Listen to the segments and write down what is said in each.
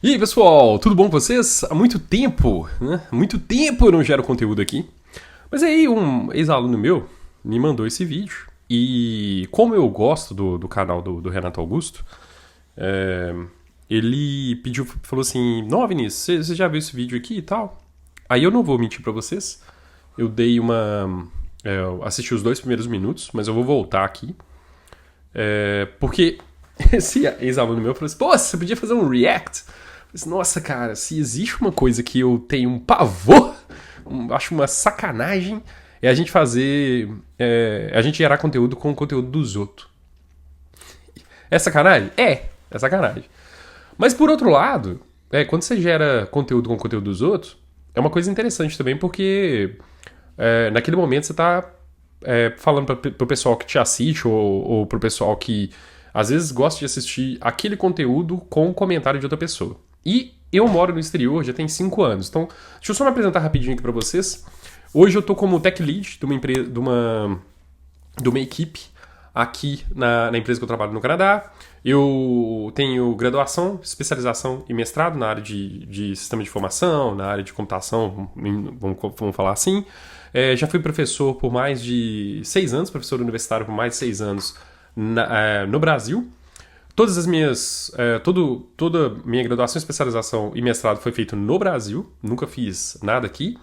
E aí, pessoal, tudo bom com vocês? Há muito tempo, né? Muito tempo eu não gero conteúdo aqui. Mas aí um ex-aluno meu me mandou esse vídeo. E como eu gosto do canal do Renato Augusto, é, ele pediu, falou assim: Não, Vinícius, você já viu esse vídeo aqui e tal? Aí eu não vou mentir pra vocês. Eu dei uma. Eu assisti os 2 primeiros minutos, mas eu vou voltar aqui. Porque esse ex-aluno meu falou assim: Pô, você podia fazer um react? Eu falei assim, nossa, cara, se existe uma coisa que eu tenho um pavor, acho uma sacanagem, é a gente fazer. A gente gerar conteúdo com o conteúdo dos outros. É sacanagem? É sacanagem. Mas por outro lado, quando você gera conteúdo com o conteúdo dos outros, é uma coisa interessante também, porque naquele momento você tá falando pro pessoal que te assiste ou pro pessoal que às vezes gosta de assistir aquele conteúdo com o comentário de outra pessoa. E eu moro no exterior já tem 5 anos. Então, deixa eu só me apresentar rapidinho aqui pra vocês. Hoje eu tô como tech lead de uma equipe aqui na empresa que eu trabalho no Canadá. Eu tenho graduação, especialização e mestrado na área de sistema de informação, na área de computação, vamos falar assim. Já fui professor por mais de 6 anos, professor universitário por mais de 6 anos no Brasil. Todas as minhas. Toda minha graduação, especialização e mestrado foi feito no Brasil. Nunca fiz nada aqui.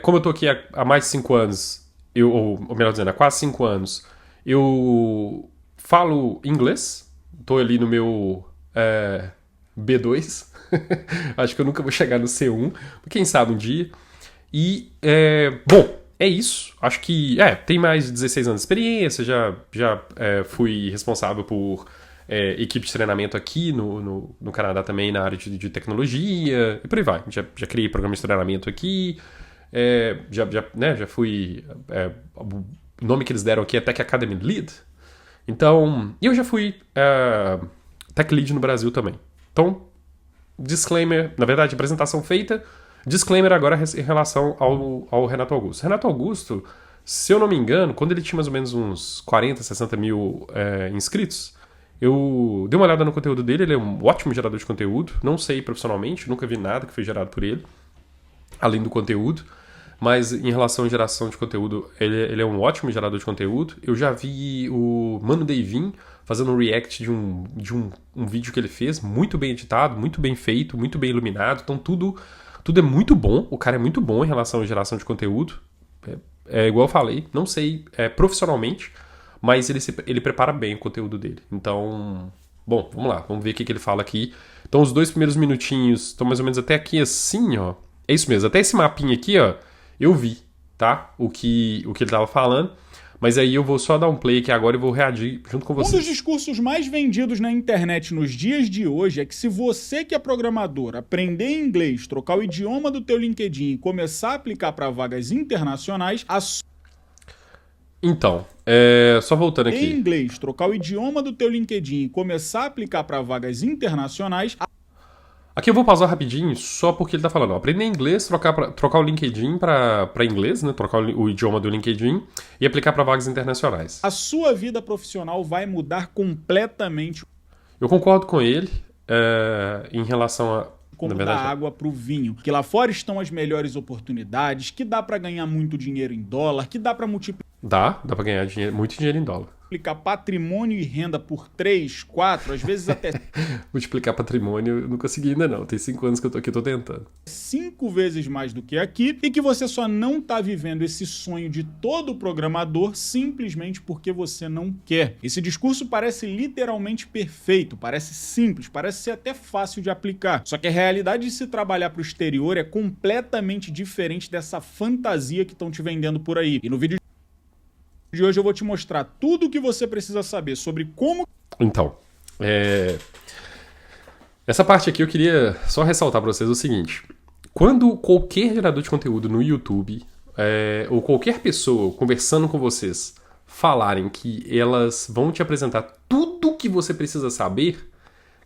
Como eu tô aqui há mais de 5 anos, ou melhor dizendo, há quase 5 anos, eu falo inglês. Tô ali no meu B2. Acho que eu nunca vou chegar no C1. Quem sabe um dia. E, bom, é isso. Acho que, tem mais de 16 anos de experiência, já fui responsável por equipe de treinamento aqui no Canadá também na área de tecnologia, e por aí vai. Já criei programa de treinamento aqui, já fui, o nome que eles deram aqui é Tech Academy Lead. Então, eu já fui Tech Lead no Brasil também. Então, disclaimer, na verdade, apresentação feita. Disclaimer agora em relação ao Renato Augusto. Renato Augusto, se eu não me engano, quando ele tinha mais ou menos uns 40, 60 mil inscritos, eu dei uma olhada no conteúdo dele. Ele é um ótimo gerador de conteúdo. Não sei profissionalmente, nunca vi nada que foi gerado por ele, além do conteúdo. Mas em relação à geração de conteúdo, ele é um ótimo gerador de conteúdo. Eu já vi o Mano Davin fazendo um react de um vídeo que ele fez, muito bem editado, muito bem feito, muito bem iluminado. Então tudo é muito bom. O cara é muito bom em relação à geração de conteúdo. Igual eu falei, não sei profissionalmente, mas ele prepara bem o conteúdo dele. Então, bom, vamos lá. Vamos ver o que ele fala aqui. Então, os 2 primeiros minutinhos estão mais ou menos até aqui assim, ó. É isso mesmo. Até esse mapinha aqui, ó, eu vi, tá? O que ele tava falando. Mas aí eu vou só dar um play aqui agora e vou reagir junto com vocês. Um dos discursos mais vendidos na internet nos dias de hoje é que se você que é programador aprender inglês, trocar o idioma do teu LinkedIn e começar a aplicar para vagas internacionais, Então, só voltando aqui. Em inglês, trocar o idioma do teu LinkedIn e começar a aplicar para vagas internacionais. Aqui eu vou pausar rapidinho, só porque ele tá falando, ó, aprender inglês, trocar o LinkedIn para inglês, né? Trocar o idioma do LinkedIn e aplicar para vagas internacionais. A sua vida profissional vai mudar completamente. Eu concordo com ele em relação a... Como dar água para o vinho. Que lá fora estão as melhores oportunidades, que dá para ganhar muito dinheiro em dólar, que dá para multiplicar. Dá para ganhar muito dinheiro em dólar. Multiplicar patrimônio e renda por 3, 4, às vezes até... Multiplicar patrimônio eu não consegui ainda não. Tem 5 anos que eu tô aqui, tô tentando. 5 vezes mais do que aqui, e que você só não tá vivendo esse sonho de todo programador simplesmente porque você não quer. Esse discurso parece literalmente perfeito, parece simples, parece ser até fácil de aplicar. Só que a realidade de se trabalhar pro exterior é completamente diferente dessa fantasia que estão te vendendo por aí. E no vídeo de hoje eu vou te mostrar tudo o que você precisa saber sobre como... Então, essa parte aqui eu queria só ressaltar para vocês o seguinte. Quando qualquer gerador de conteúdo no YouTube ou qualquer pessoa conversando com vocês falarem que elas vão te apresentar tudo o que você precisa saber,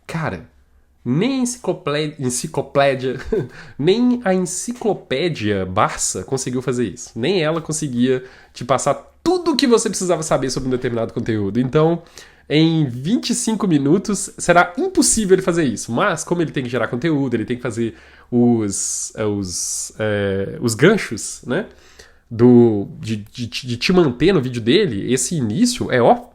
cara, nem enciclopédia, nem a enciclopédia Barça conseguiu fazer isso. Nem ela conseguia te passar tudo o que você precisava saber sobre um determinado conteúdo. Então, em 25 minutos será impossível ele fazer isso. Mas, como ele tem que gerar conteúdo, ele tem que fazer os ganchos, né? De te manter no vídeo dele, esse início é, ó,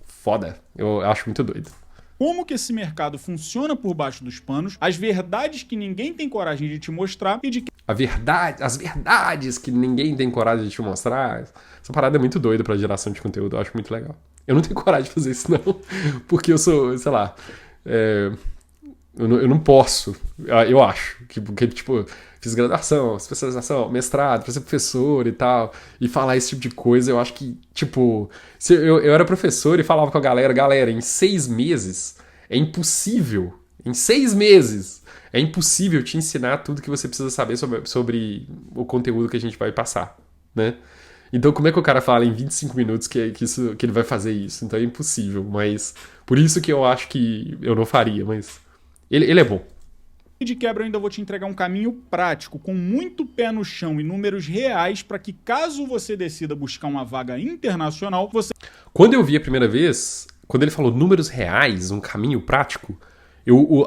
foda. Eu acho muito doido. Como que esse mercado funciona por baixo dos panos, as verdades que ninguém tem coragem de te mostrar e de que As verdades que ninguém tem coragem de te mostrar. Essa parada é muito doida pra geração de conteúdo, eu acho muito legal. Eu não tenho coragem de fazer isso, não, porque eu sou, sei lá, eu não posso, eu acho, porque, tipo, fiz graduação, especialização, mestrado, pra ser professor e tal, e falar esse tipo de coisa, eu acho que, tipo, se eu era professor e falava com a galera, em 6 meses é impossível, em 6 meses é impossível te ensinar tudo que você precisa saber sobre o conteúdo que a gente vai passar, né? Então como é que o cara fala em 25 minutos que ele vai fazer isso? Então é impossível, mas por isso que eu acho que eu não faria, mas ele é bom. de quebra eu ainda vou te entregar um caminho prático, com muito pé no chão e números reais para que caso você decida buscar uma vaga internacional, você... Quando eu vi a primeira vez, quando ele falou números reais, um caminho prático,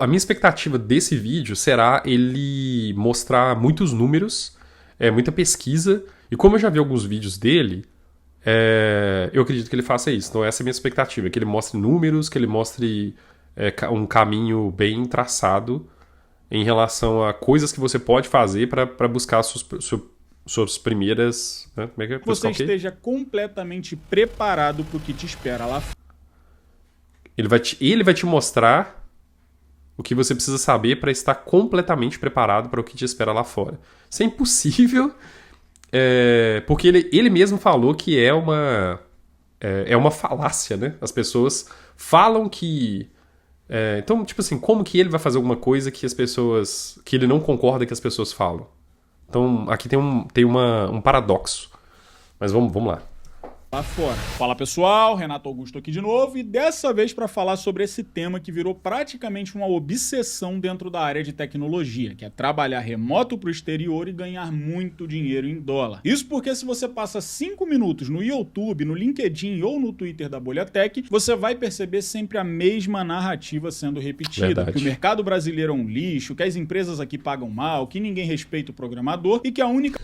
a minha expectativa desse vídeo será ele mostrar muitos números, muita pesquisa, e como eu já vi alguns vídeos dele, eu acredito que ele faça isso. Então essa é a minha expectativa, que ele mostre números, que ele mostre um caminho bem traçado em relação a coisas que você pode fazer para buscar suas primeiras... Né? Como é que é? Você esteja completamente preparado para o que te espera lá fora. Ele vai te mostrar o que você precisa saber para estar completamente preparado para o que te espera lá fora. Isso é impossível, porque ele mesmo falou que é uma falácia, né? As pessoas falam que... então, tipo assim, como que ele vai fazer alguma coisa que ele não concorda que as pessoas falam? Então, aqui tem um paradoxo. Mas vamos lá. Lá fora. Fala pessoal, Renato Augusto aqui de novo e dessa vez para falar sobre esse tema que virou praticamente uma obsessão dentro da área de tecnologia, que é trabalhar remoto para o exterior e ganhar muito dinheiro em dólar. Isso porque se você passa 5 minutos no YouTube, no LinkedIn ou no Twitter da Bolha Tech, você vai perceber sempre a mesma narrativa sendo repetida. Verdade. Que o mercado brasileiro é um lixo, que as empresas aqui pagam mal, que ninguém respeita o programador e que a única...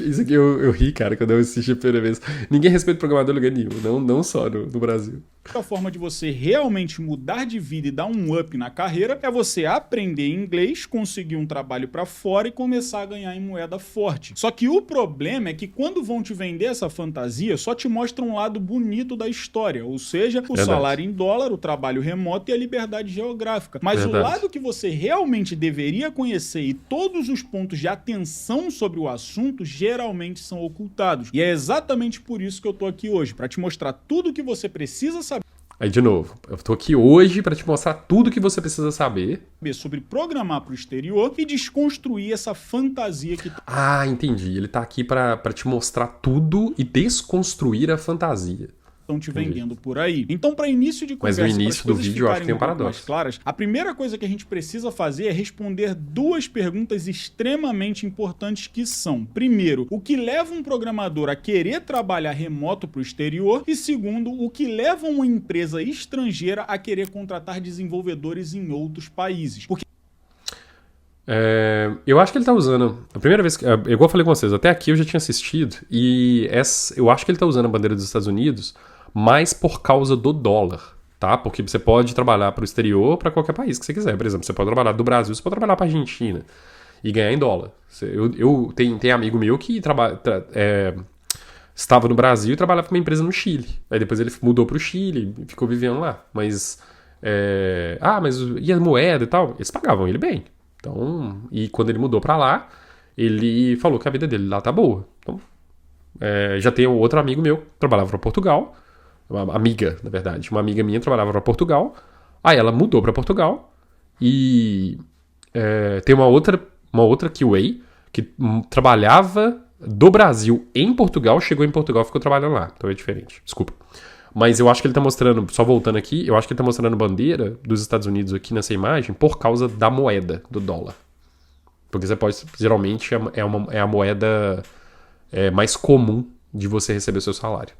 Isso aqui eu ri, cara, quando eu assisti a primeira vez. Ninguém respeita o programador em lugar nenhum, não só no Brasil. A forma de você realmente mudar de vida e dar um up na carreira é você aprender inglês, conseguir um trabalho pra fora e começar a ganhar em moeda forte. Só que o problema é que quando vão te vender essa fantasia, só te mostram um lado bonito da história, ou seja, o salário em dólar, o trabalho remoto e a liberdade geográfica. Mas o lado que você realmente deveria conhecer e todos os pontos de atenção sobre o assunto geralmente são ocultados. E é exatamente por isso que eu tô aqui hoje, para te mostrar tudo o que você precisa saber. Aí, de novo, eu tô aqui hoje para te mostrar tudo o que você precisa saber sobre programar para o exterior e desconstruir essa fantasia que... Ah, entendi. Ele tá aqui para te mostrar tudo e desconstruir a fantasia. Estão te vendendo por aí. Então, para início de conversa, mas no início do vídeo eu acho que tem um paradoxo mais claras, a primeira coisa que a gente precisa fazer é responder 2 perguntas extremamente importantes que são: primeiro, o que leva um programador a querer trabalhar remoto para o exterior? E segundo, o que leva uma empresa estrangeira a querer contratar desenvolvedores em outros países? Porque eu acho que ele tá usando... A primeira vez... igual eu falei com vocês, até aqui eu já tinha assistido e eu acho que ele tá usando a bandeira dos Estados Unidos mais por causa do dólar, tá? Porque você pode trabalhar para o exterior, para qualquer país que você quiser. Por exemplo, você pode trabalhar do Brasil, você pode trabalhar para Argentina e ganhar em dólar. Tem amigo meu que estava no Brasil e trabalhava com uma empresa no Chile. Aí depois ele mudou para o Chile e ficou vivendo lá. Mas e a moeda e tal? Eles pagavam ele bem. Então, e quando ele mudou para lá, ele falou que a vida dele lá tá boa. Então, já tem um outro amigo meu que trabalhava para Portugal. Uma amiga, na verdade. Uma amiga minha trabalhava para Portugal. Aí ela mudou para Portugal. E tem uma outra QA que trabalhava do Brasil em Portugal, chegou em Portugal e ficou trabalhando lá. Então é diferente. Desculpa. Mas eu acho que ele tá mostrando, só voltando aqui, eu acho que ele tá mostrando bandeira dos Estados Unidos aqui nessa imagem por causa da moeda, do dólar. Porque você pode, geralmente, é a moeda mais comum de você receber o seu salário.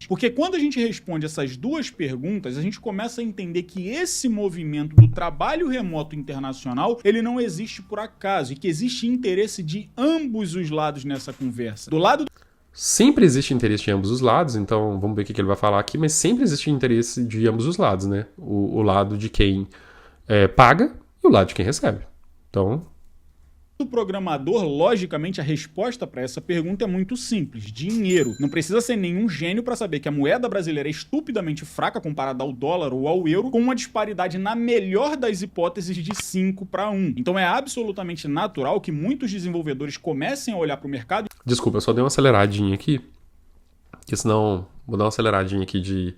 Porque quando a gente responde essas duas perguntas, a gente começa a entender que esse movimento do trabalho remoto internacional, ele não existe por acaso e que existe interesse de ambos os lados nessa conversa. Do lado Sempre existe interesse de ambos os lados, então vamos ver o que ele vai falar aqui, mas sempre existe interesse de ambos os lados, né? O lado de quem paga e o lado de quem recebe. Então, do programador, logicamente, a resposta para essa pergunta é muito simples: dinheiro. Não precisa ser nenhum gênio para saber que a moeda brasileira é estupidamente fraca comparada ao dólar ou ao euro, com uma disparidade, na melhor das hipóteses, de 5-1. Então é absolutamente natural que muitos desenvolvedores comecem a olhar para o mercado. Desculpa, eu só dei uma aceleradinha aqui, porque senão vou dar uma aceleradinha aqui de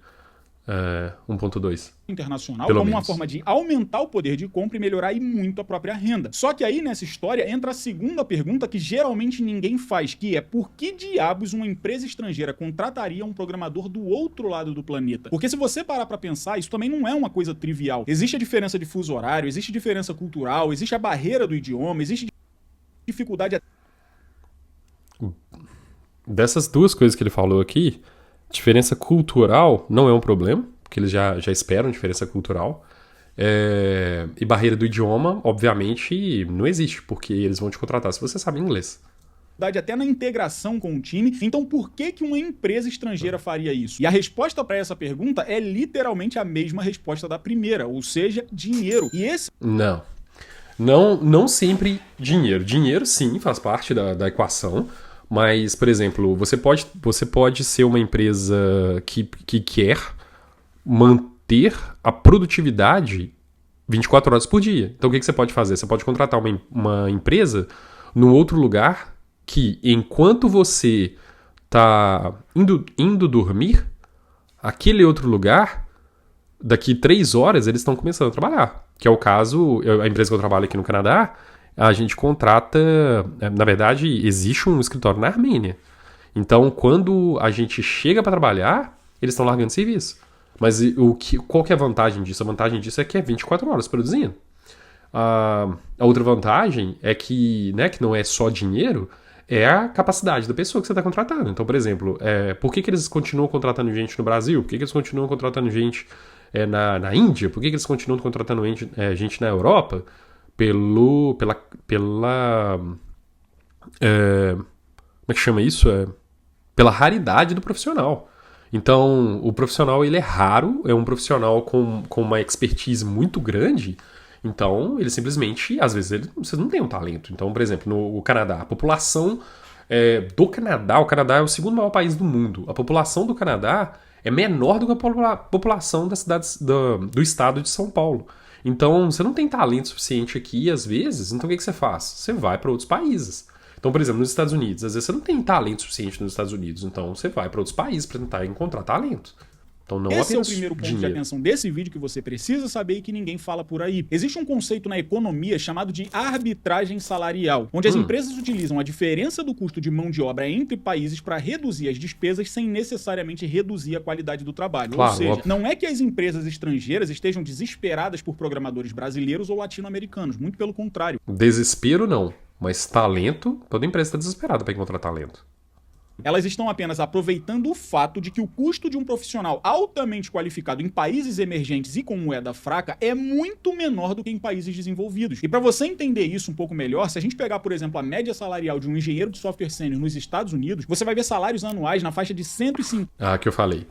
1.2. Internacional Pelo como menos. uma forma de aumentar o poder de compra e melhorar e muito a própria renda. Só que aí nessa história entra a segunda pergunta que geralmente ninguém faz, que é: por que diabos uma empresa estrangeira contrataria um programador do outro lado do planeta? Porque se você parar pra pensar, isso também não é uma coisa trivial. Existe a diferença de fuso horário, existe diferença cultural, existe a barreira do idioma, existe dificuldade. Dessas duas coisas que ele falou aqui, diferença cultural não é um problema, porque eles já esperam diferença cultural. E barreira do idioma, obviamente, não existe, porque eles vão te contratar se você sabe inglês. Até na integração com o time. Então por que uma empresa estrangeira faria isso? E a resposta para essa pergunta é literalmente a mesma resposta da primeira, ou seja, dinheiro. E esse Não sempre dinheiro. Dinheiro, sim, faz parte da equação. Mas, por exemplo, você pode ser uma empresa que quer manter a produtividade 24 horas por dia. Então, o que você pode fazer? Você pode contratar uma empresa num outro lugar que, enquanto você está indo dormir, aquele outro lugar, daqui 3 horas, eles estão começando a trabalhar. Que é o caso, a empresa que eu trabalho aqui no Canadá, a gente contrata... Na verdade, existe um escritório na Armênia. Então, quando a gente chega para trabalhar, eles estão largando serviço. Mas qual que é a vantagem disso? A vantagem disso é que é 24 horas produzindo. A outra vantagem é que, né, que não é só dinheiro, é a capacidade da pessoa que você está contratando. Então, por exemplo, por que eles continuam contratando gente no Brasil? Por que eles continuam contratando gente na Índia? Por que eles continuam contratando gente na Europa? Como é que chama isso? Pela raridade do profissional. Então, o profissional ele é raro, é um profissional com uma expertise muito grande. Então, ele simplesmente, às vezes, vocês não têm um talento. Então, por exemplo, no Canadá, a população do Canadá, o Canadá é o segundo maior país do mundo. A população do Canadá é menor do que a população das cidades do estado de São Paulo. Então, você não tem talento suficiente aqui, às vezes, então o que você faz? Você vai para outros países. Então, por exemplo, nos Estados Unidos, às vezes você não tem talento suficiente nos Estados Unidos, então você vai para outros países para tentar encontrar talento. Então, não Esse é o apenas primeiro ponto de dinheiro. atenção desse vídeo que você precisa saber e que ninguém fala por aí. Existe um conceito na economia chamado de arbitragem salarial, onde as empresas utilizam a diferença do custo de mão de obra entre países para reduzir as despesas sem necessariamente reduzir a qualidade do trabalho. Claro, ou seja, óbvio. não é que as empresas estrangeiras estejam desesperadas por programadores brasileiros ou latino-americanos, muito pelo contrário. Desespero não, mas talento, toda empresa está desesperada para encontrar talento. Elas estão apenas aproveitando o fato de que o custo de um profissional altamente qualificado em países emergentes e com moeda fraca é muito menor do que em países desenvolvidos. E para você entender isso um pouco melhor, se a gente pegar, por exemplo, a média salarial de um engenheiro de software sênior nos Estados Unidos, você vai ver salários anuais na faixa de 150. Que eu falei.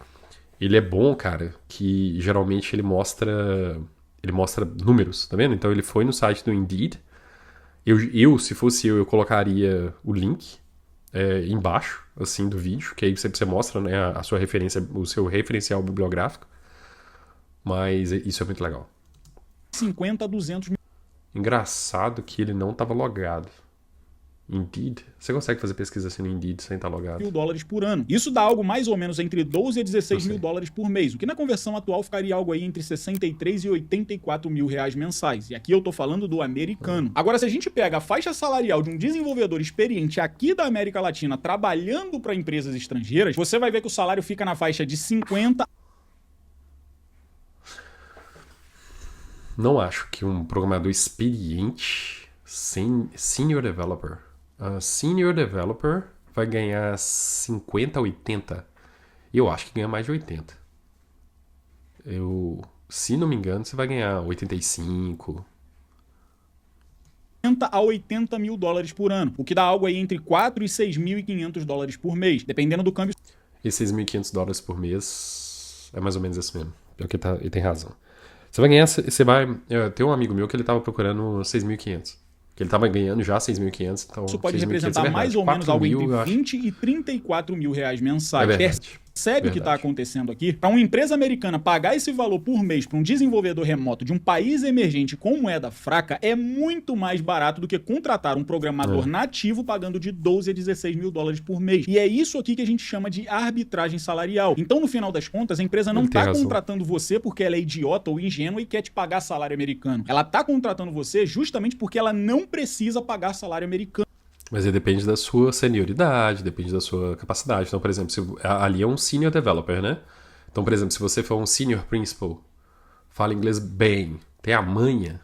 Ele é bom, cara, que geralmente ele mostra números, tá vendo? Então ele foi no site do Indeed. Se fosse eu colocaria o link embaixo, assim, do vídeo, que aí você mostra, né, a sua referência, o seu referencial bibliográfico. Mas isso é muito legal. 50 a 200 mil Engraçado que ele não estava logado. Indeed? Você consegue fazer pesquisa assim no Indeed sem estar logado? dólares por ano. Isso dá algo mais ou menos entre 12 a 16 mil dólares por mês, o que na conversão atual ficaria algo aí entre 63 e 84 mil reais mensais. E aqui eu tô falando do americano. Agora, se a gente pega a faixa salarial de um desenvolvedor experiente aqui da América Latina trabalhando para empresas estrangeiras, você vai ver que o salário fica na faixa de 50. Não acho que um programador experiente, senior developer vai ganhar 50, 80. Eu acho que ganha mais de 80. Se não me engano, você vai ganhar 85. A 80 mil dólares por ano, o que dá algo aí entre 4 e 6.500 dólares por mês, dependendo do câmbio. E 6.500 dólares por mês é mais ou menos isso mesmo. Pior que ele tem razão. Você vai ganhar, tem um amigo meu que ele tava procurando 6.500. Que ele tava ganhando já 6.500, então... Isso pode representar mais ou menos algo entre 20 e 34 mil reais mensais. É verdade. Percebe o que está acontecendo aqui? Para uma empresa americana pagar esse valor por mês para um desenvolvedor remoto de um país emergente com moeda fraca é muito mais barato do que contratar um programador nativo pagando de 12 a 16 mil dólares por mês. E é isso aqui que a gente chama de arbitragem salarial. Então, no final das contas, a empresa não está contratando você porque ela é idiota ou ingênua e quer te pagar salário americano. Ela está contratando você justamente porque ela não precisa pagar salário americano. Mas aí depende da sua senioridade, depende da sua capacidade. Então, por exemplo, ali é um senior developer, né? Então, por exemplo, se você for um senior principal, fala inglês bem, tem a manha,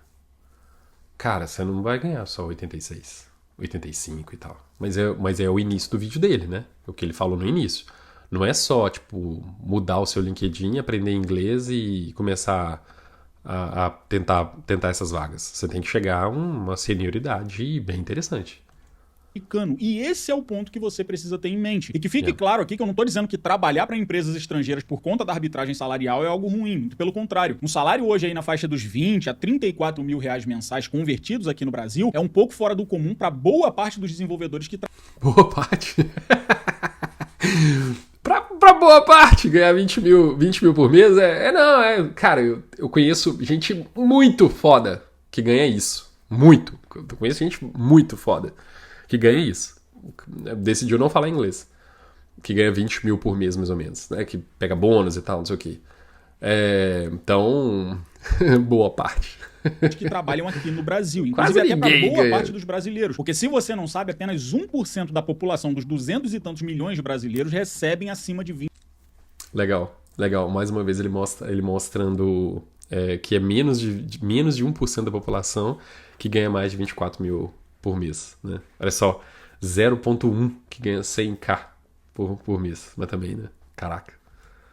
cara, você não vai ganhar só 86, 85 e tal. Mas é o início do vídeo dele, né? É o que ele falou no início. Não é só, tipo, mudar o seu LinkedIn, aprender inglês e começar a tentar essas vagas. Você tem que chegar a uma senioridade bem interessante. E esse é o ponto que você precisa ter em mente. E que fique claro aqui que eu não estou dizendo que trabalhar para empresas estrangeiras por conta da arbitragem salarial é algo ruim, muito pelo contrário. Um salário hoje aí na faixa dos 20 a 34 mil reais mensais convertidos aqui no Brasil é um pouco fora do comum para boa parte dos desenvolvedores que Boa parte? pra boa parte, ganhar 20 mil por mês cara, eu conheço gente muito foda que ganha isso. Muito. Eu conheço gente muito foda que ganha isso. Decidiu não falar inglês. Que ganha 20 mil por mês, mais ou menos. Né? Que pega bônus e tal, não sei o quê. Então, boa parte. Que trabalham aqui no Brasil. Inclusive até para boa parte dos brasileiros. Porque se você não sabe, apenas 1% da população dos 200 e tantos milhões de brasileiros recebem acima de 20. Legal. Mais uma vez ele mostrando que é menos de 1% da população que ganha mais de 24 mil por mês, né? Olha só, 0,1 que ganha 100k por mês, mas também, né? Caraca.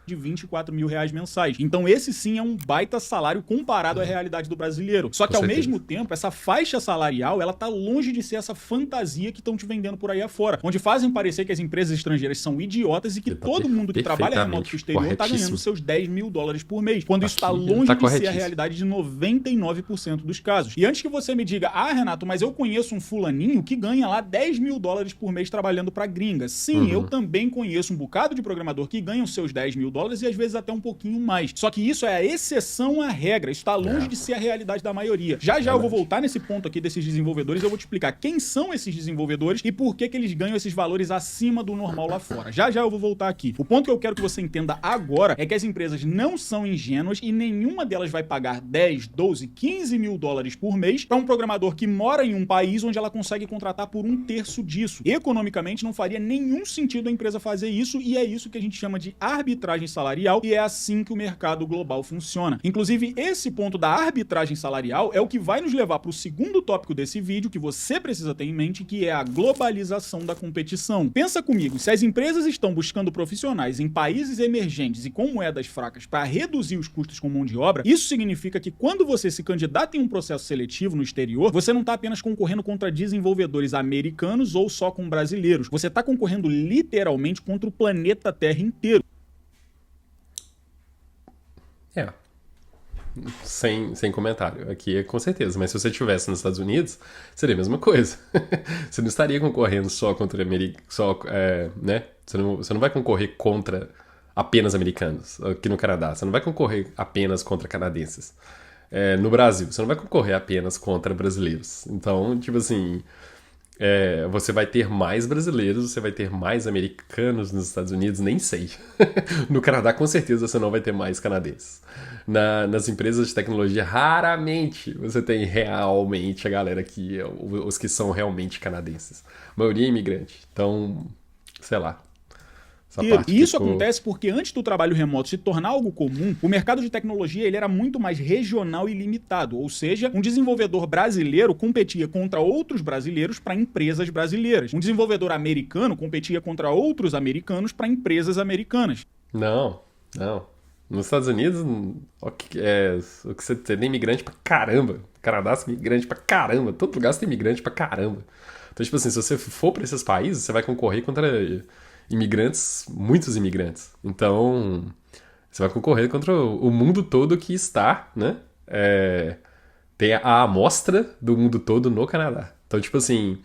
De 24 mil reais mensais. Então esse sim é um baita salário comparado à realidade do brasileiro. Só que ao mesmo tempo, essa faixa salarial, ela tá longe de ser essa fantasia que estão te vendendo por aí afora. Onde fazem parecer que as empresas estrangeiras são idiotas e que todo mundo que trabalha remoto pro exterior tá ganhando seus 10 mil dólares por mês. Quando isso tá longe de ser a realidade de 99% dos casos. E antes que você me diga, Renato, mas eu conheço um fulaninho que ganha lá 10 mil dólares por mês trabalhando pra gringa. Sim, eu também conheço um bocado de programador que ganham seus 10 mil dólares e às vezes até um pouquinho mais. Só que isso é a exceção à regra. Isso está longe de ser a realidade da maioria. Já eu vou voltar nesse ponto aqui desses desenvolvedores. Eu vou te explicar quem são esses desenvolvedores e por que eles ganham esses valores acima do normal lá fora. Já eu vou voltar aqui. O ponto que eu quero que você entenda agora é que as empresas não são ingênuas e nenhuma delas vai pagar 10, 12, 15 mil dólares por mês para um programador que mora em um país onde ela consegue contratar por 1/3 disso. Economicamente não faria nenhum sentido a empresa fazer isso e é isso que a gente chama de arbitragem salarial e é assim que o mercado global funciona. Inclusive, esse ponto da arbitragem salarial é o que vai nos levar para o segundo tópico desse vídeo que você precisa ter em mente, que é a globalização da competição. Pensa comigo, se as empresas estão buscando profissionais em países emergentes e com moedas fracas para reduzir os custos com mão de obra, isso significa que quando você se candidata em um processo seletivo no exterior, você não está apenas concorrendo contra desenvolvedores americanos ou só com brasileiros. Você está concorrendo literalmente contra o planeta Terra inteiro. Sem comentário. Aqui é com certeza. Mas se você estivesse nos Estados Unidos, seria a mesma coisa. Você não estaria concorrendo só contra né? Você não vai concorrer contra apenas americanos aqui no Canadá. Você não vai concorrer apenas contra canadenses. No Brasil, você não vai concorrer apenas contra brasileiros. Então, tipo assim... você vai ter mais brasileiros, você vai ter mais americanos nos Estados Unidos, nem sei. No Canadá, com certeza, você não vai ter mais canadenses. Nas empresas de tecnologia, raramente você tem realmente a galera aqui, os que são realmente canadenses. A maioria é imigrante. Então, sei lá. E isso acontece porque antes do trabalho remoto se tornar algo comum, o mercado de tecnologia ele era muito mais regional e limitado, ou seja, um desenvolvedor brasileiro competia contra outros brasileiros para empresas brasileiras. Um desenvolvedor americano competia contra outros americanos para empresas americanas. Não, não. Nos Estados Unidos, o que você tem imigrante pra caramba. Canadá você tem imigrante pra caramba. Todo lugar você tem imigrante pra caramba. Então, tipo assim, se você for pra esses países, você vai concorrer contra imigrantes, muitos imigrantes. Então, você vai concorrer contra o mundo todo que está, né? Tem a amostra do mundo todo no Canadá. Então, tipo assim,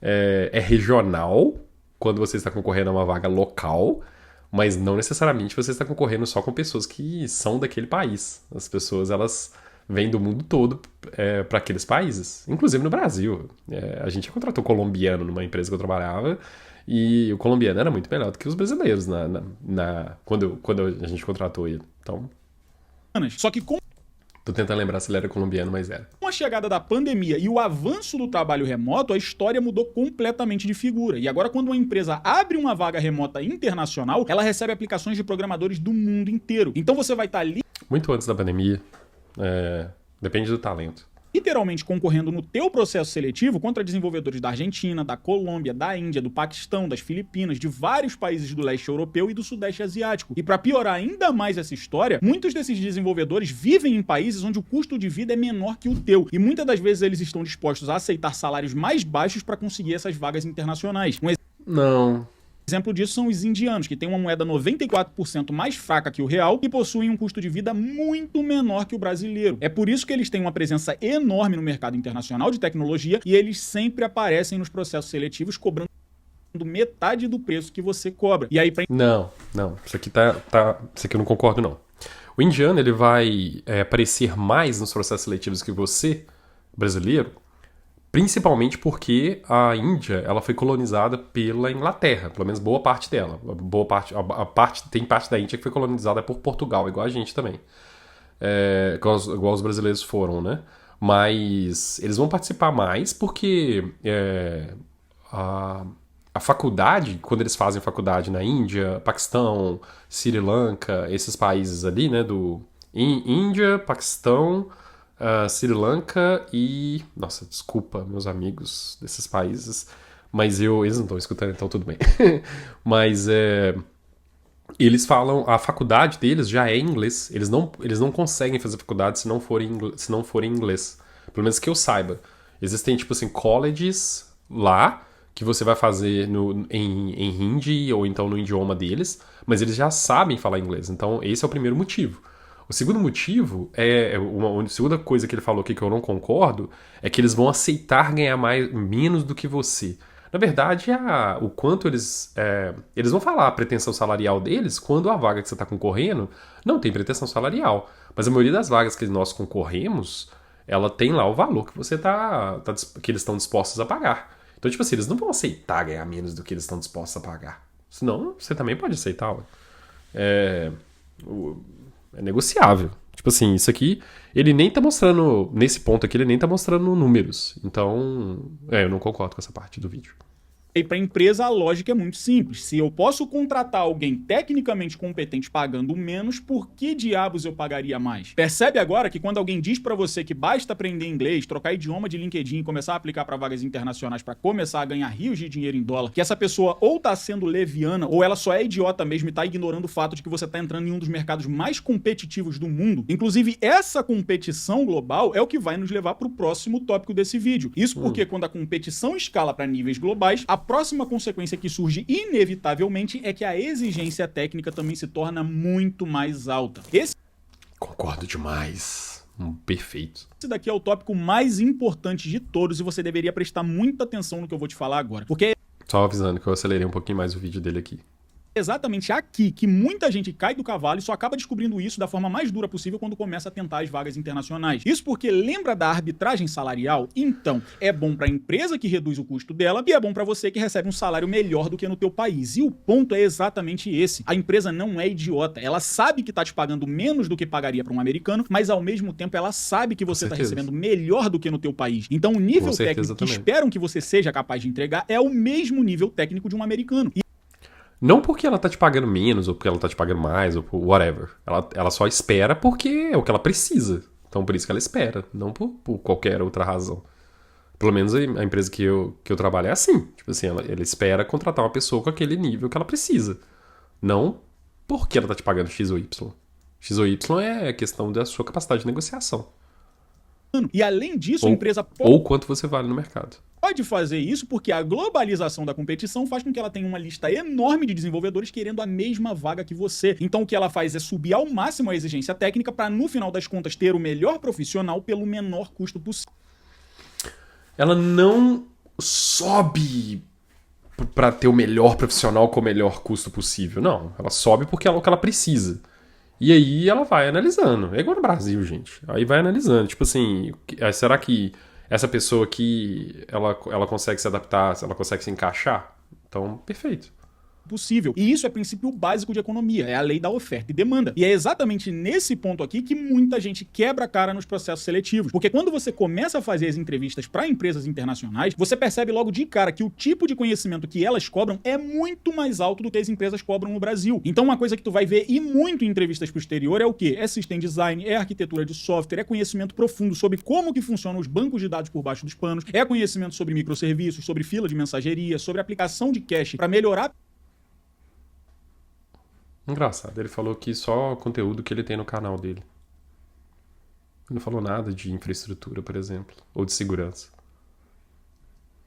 é regional quando você está concorrendo a uma vaga local, mas não necessariamente você está concorrendo só com pessoas que são daquele país. As pessoas, elas vêm do mundo todo para aqueles países, inclusive no Brasil. A gente já contratou colombiano numa empresa que eu trabalhava e o colombiano era muito melhor do que os brasileiros quando a gente contratou ele. Então, Só que com tô tentando lembrar se ele era colombiano, mas era. a chegada da pandemia e o avanço do trabalho remoto, a história mudou completamente de figura. E agora, quando uma empresa abre uma vaga remota internacional, ela recebe aplicações de programadores do mundo inteiro. Então você vai estar Muito antes da pandemia, depende do talento. literalmente concorrendo no teu processo seletivo contra desenvolvedores da Argentina, da Colômbia, da Índia, do Paquistão, das Filipinas, de vários países do leste europeu e do sudeste asiático. E para piorar ainda mais essa história, muitos desses desenvolvedores vivem em países onde o custo de vida é menor que o teu. E muitas das vezes eles estão dispostos a aceitar salários mais baixos para conseguir essas vagas internacionais. Não. Exemplo disso são os indianos, que têm uma moeda 94% mais fraca que o real e possuem um custo de vida muito menor que o brasileiro. É por isso que eles têm uma presença enorme no mercado internacional de tecnologia e eles sempre aparecem nos processos seletivos cobrando metade do preço que você cobra. E aí, Não. Isso aqui isso aqui eu não concordo, não. O indiano, ele vai aparecer mais nos processos seletivos que você, brasileiro, principalmente porque a Índia, ela foi colonizada pela Inglaterra, pelo menos boa parte dela. Tem parte da Índia que foi colonizada por Portugal, igual a gente também. Igual os brasileiros foram, né? Mas eles vão participar mais porque a faculdade, quando eles fazem faculdade na Índia, Paquistão, Sri Lanka, esses países ali, né? Índia, Paquistão, Sri Lanka e... Nossa, desculpa, meus amigos desses países, mas eles não estão escutando, então tudo bem. Mas eles falam... A faculdade deles já é em inglês. Eles não conseguem fazer faculdade se não for em inglês. Pelo menos que eu saiba. Existem, tipo assim, colleges lá que você vai fazer em hindi ou então no idioma deles, mas eles já sabem falar inglês. Então, esse é o primeiro motivo. O segundo motivo uma segunda coisa que ele falou aqui que eu não concordo é que eles vão aceitar ganhar menos do que você. Na verdade, o quanto eles vão falar a pretensão salarial deles quando a vaga que você está concorrendo não tem pretensão salarial. Mas a maioria das vagas que nós concorremos, ela tem lá o valor que você que eles estão dispostos a pagar. Então, tipo assim, eles não vão aceitar ganhar menos do que eles estão dispostos a pagar. Senão, você também pode aceitar, ué. É negociável. Tipo assim, isso aqui, ele nem tá mostrando, nesse ponto aqui, ele nem tá mostrando números. Então, eu não concordo com essa parte do vídeo. E para a empresa, a lógica é muito simples. Se eu posso contratar alguém tecnicamente competente pagando menos, por que diabos eu pagaria mais? Percebe agora que quando alguém diz para você que basta aprender inglês, trocar idioma de LinkedIn e começar a aplicar para vagas internacionais para começar a ganhar rios de dinheiro em dólar, que essa pessoa ou tá sendo leviana ou ela só é idiota mesmo e tá ignorando o fato de que você tá entrando em um dos mercados mais competitivos do mundo. Inclusive, essa competição global é o que vai nos levar para o próximo tópico desse vídeo. Isso porque quando a competição escala para níveis globais, a próxima consequência que surge inevitavelmente é que a exigência técnica também se torna muito mais alta. Concordo demais. Perfeito. Esse daqui é o tópico mais importante de todos e você deveria prestar muita atenção no que eu vou te falar agora. Porque Só avisando que eu acelerei um pouquinho mais o vídeo dele aqui. exatamente aqui que muita gente cai do cavalo e só acaba descobrindo isso da forma mais dura possível quando começa a tentar as vagas internacionais. Isso porque lembra da arbitragem salarial? Então, é bom para a empresa que reduz o custo dela e é bom para você que recebe um salário melhor do que no teu país. E o ponto é exatamente esse. A empresa não é idiota. Ela sabe que tá te pagando menos do que pagaria para um americano, mas ao mesmo tempo ela sabe que você tá recebendo melhor do que no teu país. Então, o nível técnico que esperam que você seja capaz de entregar é o mesmo nível técnico de um americano. Não porque ela tá te pagando menos, ou porque ela tá te pagando mais, ou por whatever. Ela só espera porque é o que ela precisa. Então por isso que ela espera, não por qualquer outra razão. Pelo menos a empresa que eu trabalho é assim. Tipo assim, ela espera contratar uma pessoa com aquele nível que ela precisa. Não Por que ela tá te pagando X ou Y? X ou Y é questão da sua capacidade de negociação. E além disso, a empresa ou quanto você vale no mercado. Pode fazer isso porque a globalização da competição faz com que ela tenha uma lista enorme de desenvolvedores querendo a mesma vaga que você. Então o que ela faz é subir ao máximo a exigência técnica para, no final das contas, ter o melhor profissional pelo menor custo possível. Ela não sobe para ter o melhor profissional com o melhor custo possível. Não, ela sobe porque é o que ela precisa. E aí ela vai analisando. É igual no Brasil, gente. Aí vai analisando. Tipo assim, será que essa pessoa aqui, ela consegue se adaptar, ela consegue se encaixar? Então, perfeito. Possível. E isso é princípio básico de economia, é a lei da oferta e demanda. E é exatamente nesse ponto aqui que muita gente quebra a cara nos processos seletivos. Porque quando você começa a fazer as entrevistas para empresas internacionais, você percebe logo de cara que o tipo de conhecimento que elas cobram é muito mais alto do que as empresas cobram no Brasil. Então uma coisa que tu vai ver e muito em entrevistas pro exterior é o quê? É system design, é arquitetura de software, é conhecimento profundo sobre como que funcionam os bancos de dados por baixo dos panos, é conhecimento sobre microserviços, sobre fila de mensageria, sobre aplicação de cache para melhorar. Engraçado, ele falou que só o conteúdo que ele tem no canal dele. Ele não falou nada de infraestrutura, por exemplo, ou de segurança.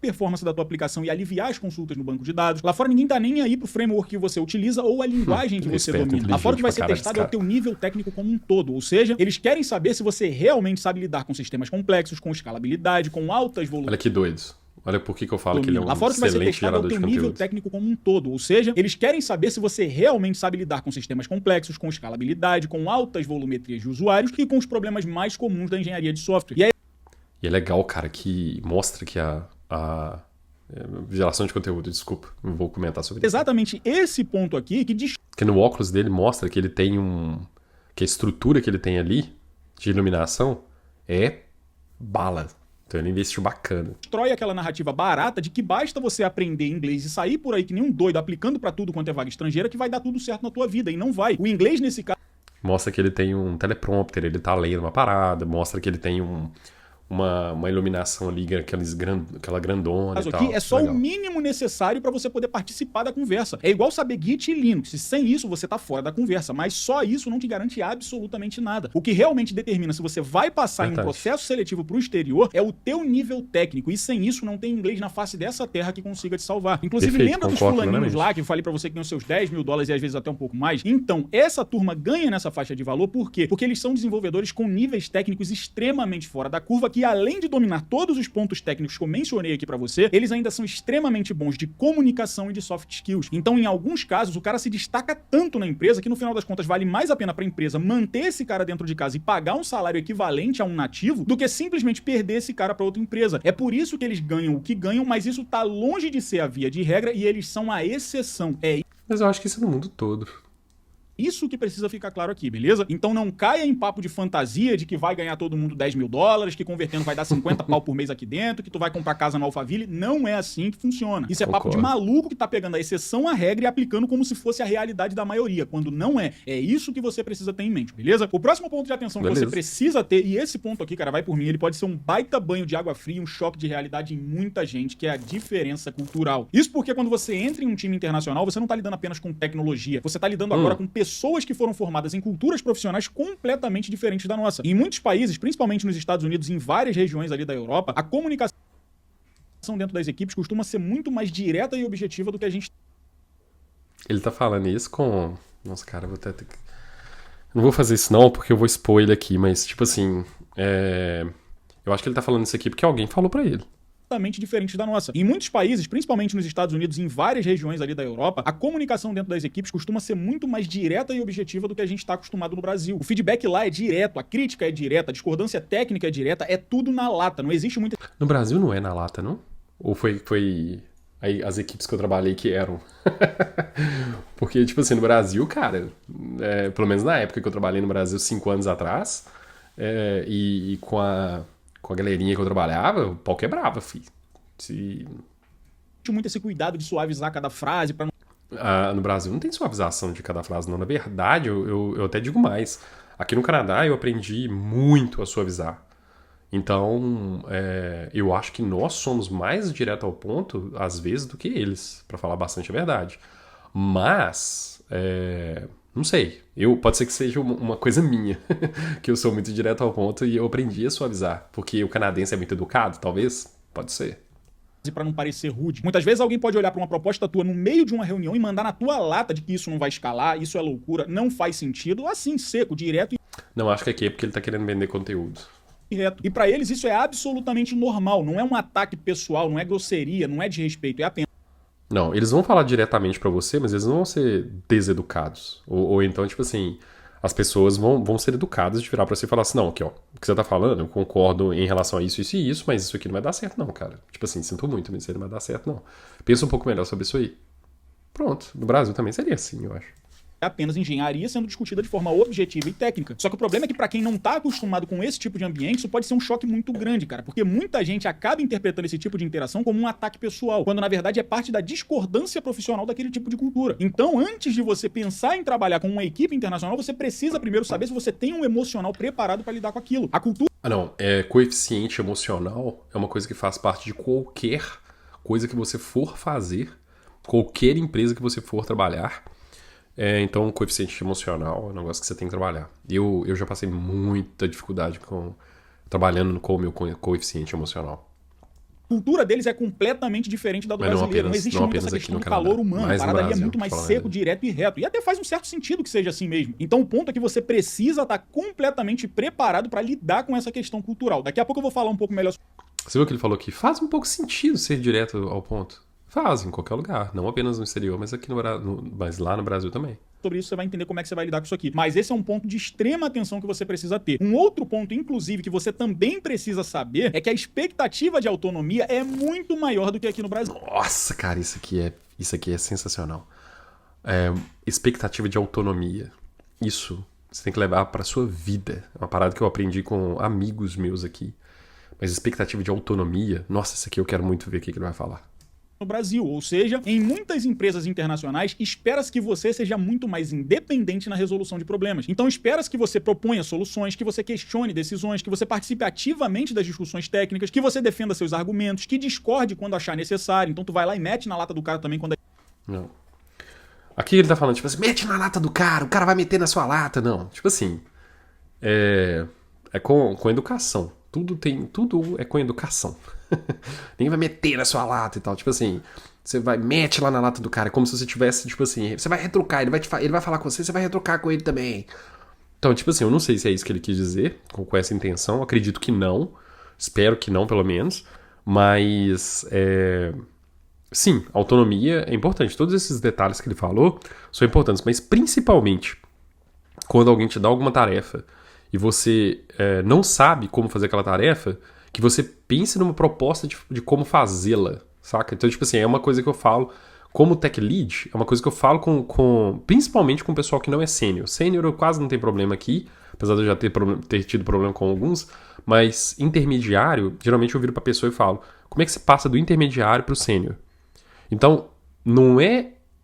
Performance da tua aplicação e aliviar as consultas no banco de dados. Lá fora ninguém tá nem aí pro framework que você utiliza ou a linguagem que você domina. Lá fora o que vai ser testado é o teu nível técnico como um todo. Ou seja, eles querem saber se você realmente sabe lidar com sistemas complexos, com escalabilidade, com altas volumes. Olha que doidos. Olha por que eu falo que ele é um lá fora que vai ser excelente testado é o gerador teu de nível conteúdo. técnico como um todo. Ou seja, eles querem saber se você realmente sabe lidar com sistemas complexos, com escalabilidade, com altas volumetrias de usuários e com os problemas mais comuns da engenharia de software. E é legal, cara, que mostra que a geração de conteúdo, desculpa, não vou comentar sobre isso. Exatamente esse ponto aqui que no óculos dele mostra que ele tem que a estrutura que ele tem ali de iluminação é bala. Então ele investiu bacana. Destrói aquela narrativa barata de que basta você aprender inglês e sair por aí que nem um doido aplicando pra tudo quanto é vaga estrangeira que vai dar tudo certo na tua vida. E não vai. O inglês nesse caso... Mostra que ele tem um teleprompter, ele tá lendo uma parada, mostra que ele tem uma iluminação ali, aquela grandona e tal. Aqui é só o mínimo necessário para você poder participar da conversa. É igual saber Git e Linux. Sem isso, você tá fora da conversa. Mas só isso não te garante absolutamente nada. O que realmente determina se você vai passar em um processo seletivo pro exterior é o teu nível técnico. E sem isso, não tem inglês na face dessa terra que consiga te salvar. Inclusive, lembra dos fulaninhos lá que eu falei para você que tem os seus $10 mil e às vezes até um pouco mais? Então, essa turma ganha nessa faixa de valor. Por quê? Porque eles são desenvolvedores com níveis técnicos extremamente fora da curva, que além de dominar todos os pontos técnicos que eu mencionei aqui pra você, eles ainda são extremamente bons de comunicação e de soft skills. Então, em alguns casos, o cara se destaca tanto na empresa que no final das contas vale mais a pena pra empresa manter esse cara dentro de casa e pagar um salário equivalente a um nativo do que simplesmente perder esse cara pra outra empresa. É por isso que eles ganham o que ganham, mas isso tá longe de ser a via de regra e eles são a exceção. Mas eu acho que isso é no mundo todo. Isso que precisa ficar claro aqui, beleza? Então não caia em papo de fantasia de que vai ganhar todo mundo $10 mil, que convertendo vai dar 50 pau por mês aqui dentro, que tu vai comprar casa no Alphaville. Não é assim que funciona. Isso é papo de maluco que tá pegando a exceção à regra e aplicando como se fosse a realidade da maioria, quando não é. É isso que você precisa ter em mente, beleza? O próximo ponto de atenção que você precisa ter, e esse ponto aqui, cara, vai por mim, ele pode ser um baita banho de água fria, um choque de realidade em muita gente, que é a diferença cultural. Isso porque quando você entra em um time internacional, você não tá lidando apenas com tecnologia, você tá lidando agora com pessoas que foram formadas em culturas profissionais completamente diferentes da nossa. Em muitos países, principalmente nos Estados Unidos, em várias regiões ali da Europa, a comunicação dentro das equipes costuma ser muito mais direta e objetiva do que a gente... Ele tá falando isso com... Nossa, cara, eu vou até ter que... Não vou fazer isso não, porque eu vou expor ele aqui, mas, tipo assim... Eu acho que ele tá falando isso aqui porque alguém falou pra ele. Completamente diferentes da nossa. Em muitos países, principalmente nos Estados Unidos, em várias regiões ali da Europa, a comunicação dentro das equipes costuma ser muito mais direta e objetiva do que a gente está acostumado no Brasil. O feedback lá é direto, a crítica é direta, a discordância técnica é direta, é tudo na lata, não existe muita... No Brasil não é na lata, não? Ou foi aí as equipes que eu trabalhei que eram? Porque, tipo assim, no Brasil, cara, pelo menos na época que eu trabalhei no Brasil, 5 anos atrás, e com a galerinha que eu trabalhava, o pau quebrava, filho. Muito esse cuidado de suavizar cada frase pra não... No Brasil não tem suavização de cada frase, não. Na verdade, eu até digo mais. Aqui no Canadá eu aprendi muito a suavizar. Então, eu acho que nós somos mais direto ao ponto, às vezes, do que eles, pra falar bastante a verdade. Mas, Não sei. Pode ser que seja uma coisa minha, que eu sou muito direto ao ponto e eu aprendi a suavizar. Porque o canadense é muito educado, talvez? Pode ser. Para não parecer rude. Muitas vezes alguém pode olhar para uma proposta tua no meio de uma reunião e mandar na tua lata de que isso não vai escalar, isso é loucura, não faz sentido, assim, seco, direto e Não, acho que aqui é porque ele tá querendo vender conteúdo. reto. E para eles isso é absolutamente normal, não é um ataque pessoal, não é grosseria, não é desrespeito, é apenas Não, eles vão falar diretamente pra você, mas eles não vão ser deseducados. Ou então, tipo assim, as pessoas vão ser educadas de virar pra você e falar assim, não, aqui ó, o que você tá falando, eu concordo em relação a isso, isso e isso, mas isso aqui não vai dar certo não, cara. Tipo assim, sinto muito, mas isso aí não vai dar certo não. Pensa um pouco melhor sobre isso aí. Pronto, no Brasil também seria assim, eu acho. é apenas engenharia sendo discutida de forma objetiva e técnica. Só que o problema é que para quem não tá acostumado com esse tipo de ambiente, isso pode ser um choque muito grande, cara, porque muita gente acaba interpretando esse tipo de interação como um ataque pessoal, quando na verdade é parte da discordância profissional daquele tipo de cultura. Então, antes de você pensar em trabalhar com uma equipe internacional, você precisa primeiro saber se você tem um emocional preparado para lidar com aquilo. A cultura Ah, não, coeficiente emocional é uma coisa que faz parte de qualquer coisa que você for fazer, qualquer empresa que você for trabalhar. Então, o coeficiente emocional é um negócio que você tem que trabalhar. Eu já passei muita dificuldade trabalhando com o meu coeficiente emocional. cultura deles é completamente diferente da do Mas não brasileiro. Não apenas- existe não muito essa apenas aqui questão no do Canadá. calor humano. Mais A no parada ali é Brasil, muito mais pra falar a seco, verdade. direto e reto. E até faz um certo sentido que seja assim mesmo. Então o ponto é que você precisa estar completamente preparado para lidar com essa questão cultural. Daqui a pouco eu vou falar um pouco melhor Você viu que ele falou que faz um pouco sentido ser direto ao ponto? Faz, em qualquer lugar. Não apenas no exterior, mas aqui mas lá no Brasil também. sobre isso, você vai entender como é que você vai lidar com isso aqui. Mas esse é um ponto de extrema atenção que você precisa ter. Um outro ponto, inclusive, que você também precisa saber é que a expectativa de autonomia é muito maior do que aqui no Brasil. Nossa, cara, isso aqui é sensacional. Expectativa de autonomia. Isso você tem que levar pra sua vida. É uma parada que eu aprendi com amigos meus aqui. Mas expectativa de autonomia, nossa, isso aqui eu quero muito ver o que ele vai falar. No Brasil, ou seja, em muitas empresas internacionais, espera-se que você seja muito mais independente na resolução de problemas. Então espera-se que você proponha soluções, que você questione decisões, que você participe ativamente das discussões técnicas, que você defenda seus argumentos, que discorde quando achar necessário. Então tu vai lá e mete na lata do cara também quando Não. Aqui ele tá falando, tipo assim, mete na lata do cara, o cara vai meter na sua lata. Não, tipo assim, é com educação. Tudo é com educação. Ninguém vai meter na sua lata e tal. Tipo assim, você mete lá na lata do cara, como se você tivesse, tipo assim, você vai retrucar, ele vai falar com você vai retrucar com ele também. Então, tipo assim, eu não sei se é isso que ele quis dizer, com essa intenção, acredito que não, espero que não, pelo menos, mas, sim, autonomia é importante. Todos esses detalhes que ele falou são importantes, mas principalmente quando alguém te dá alguma tarefa e você não sabe como fazer aquela tarefa, que você pense numa proposta de como fazê-la, saca? Então, tipo assim, é uma coisa que eu falo como tech lead, é uma coisa que eu falo principalmente com o pessoal que não é sênior. Sênior eu quase não tenho problema aqui, apesar de eu já ter tido problema com alguns, mas intermediário, geralmente eu viro pra pessoa e falo, como é que você passa do intermediário pro sênior? Então,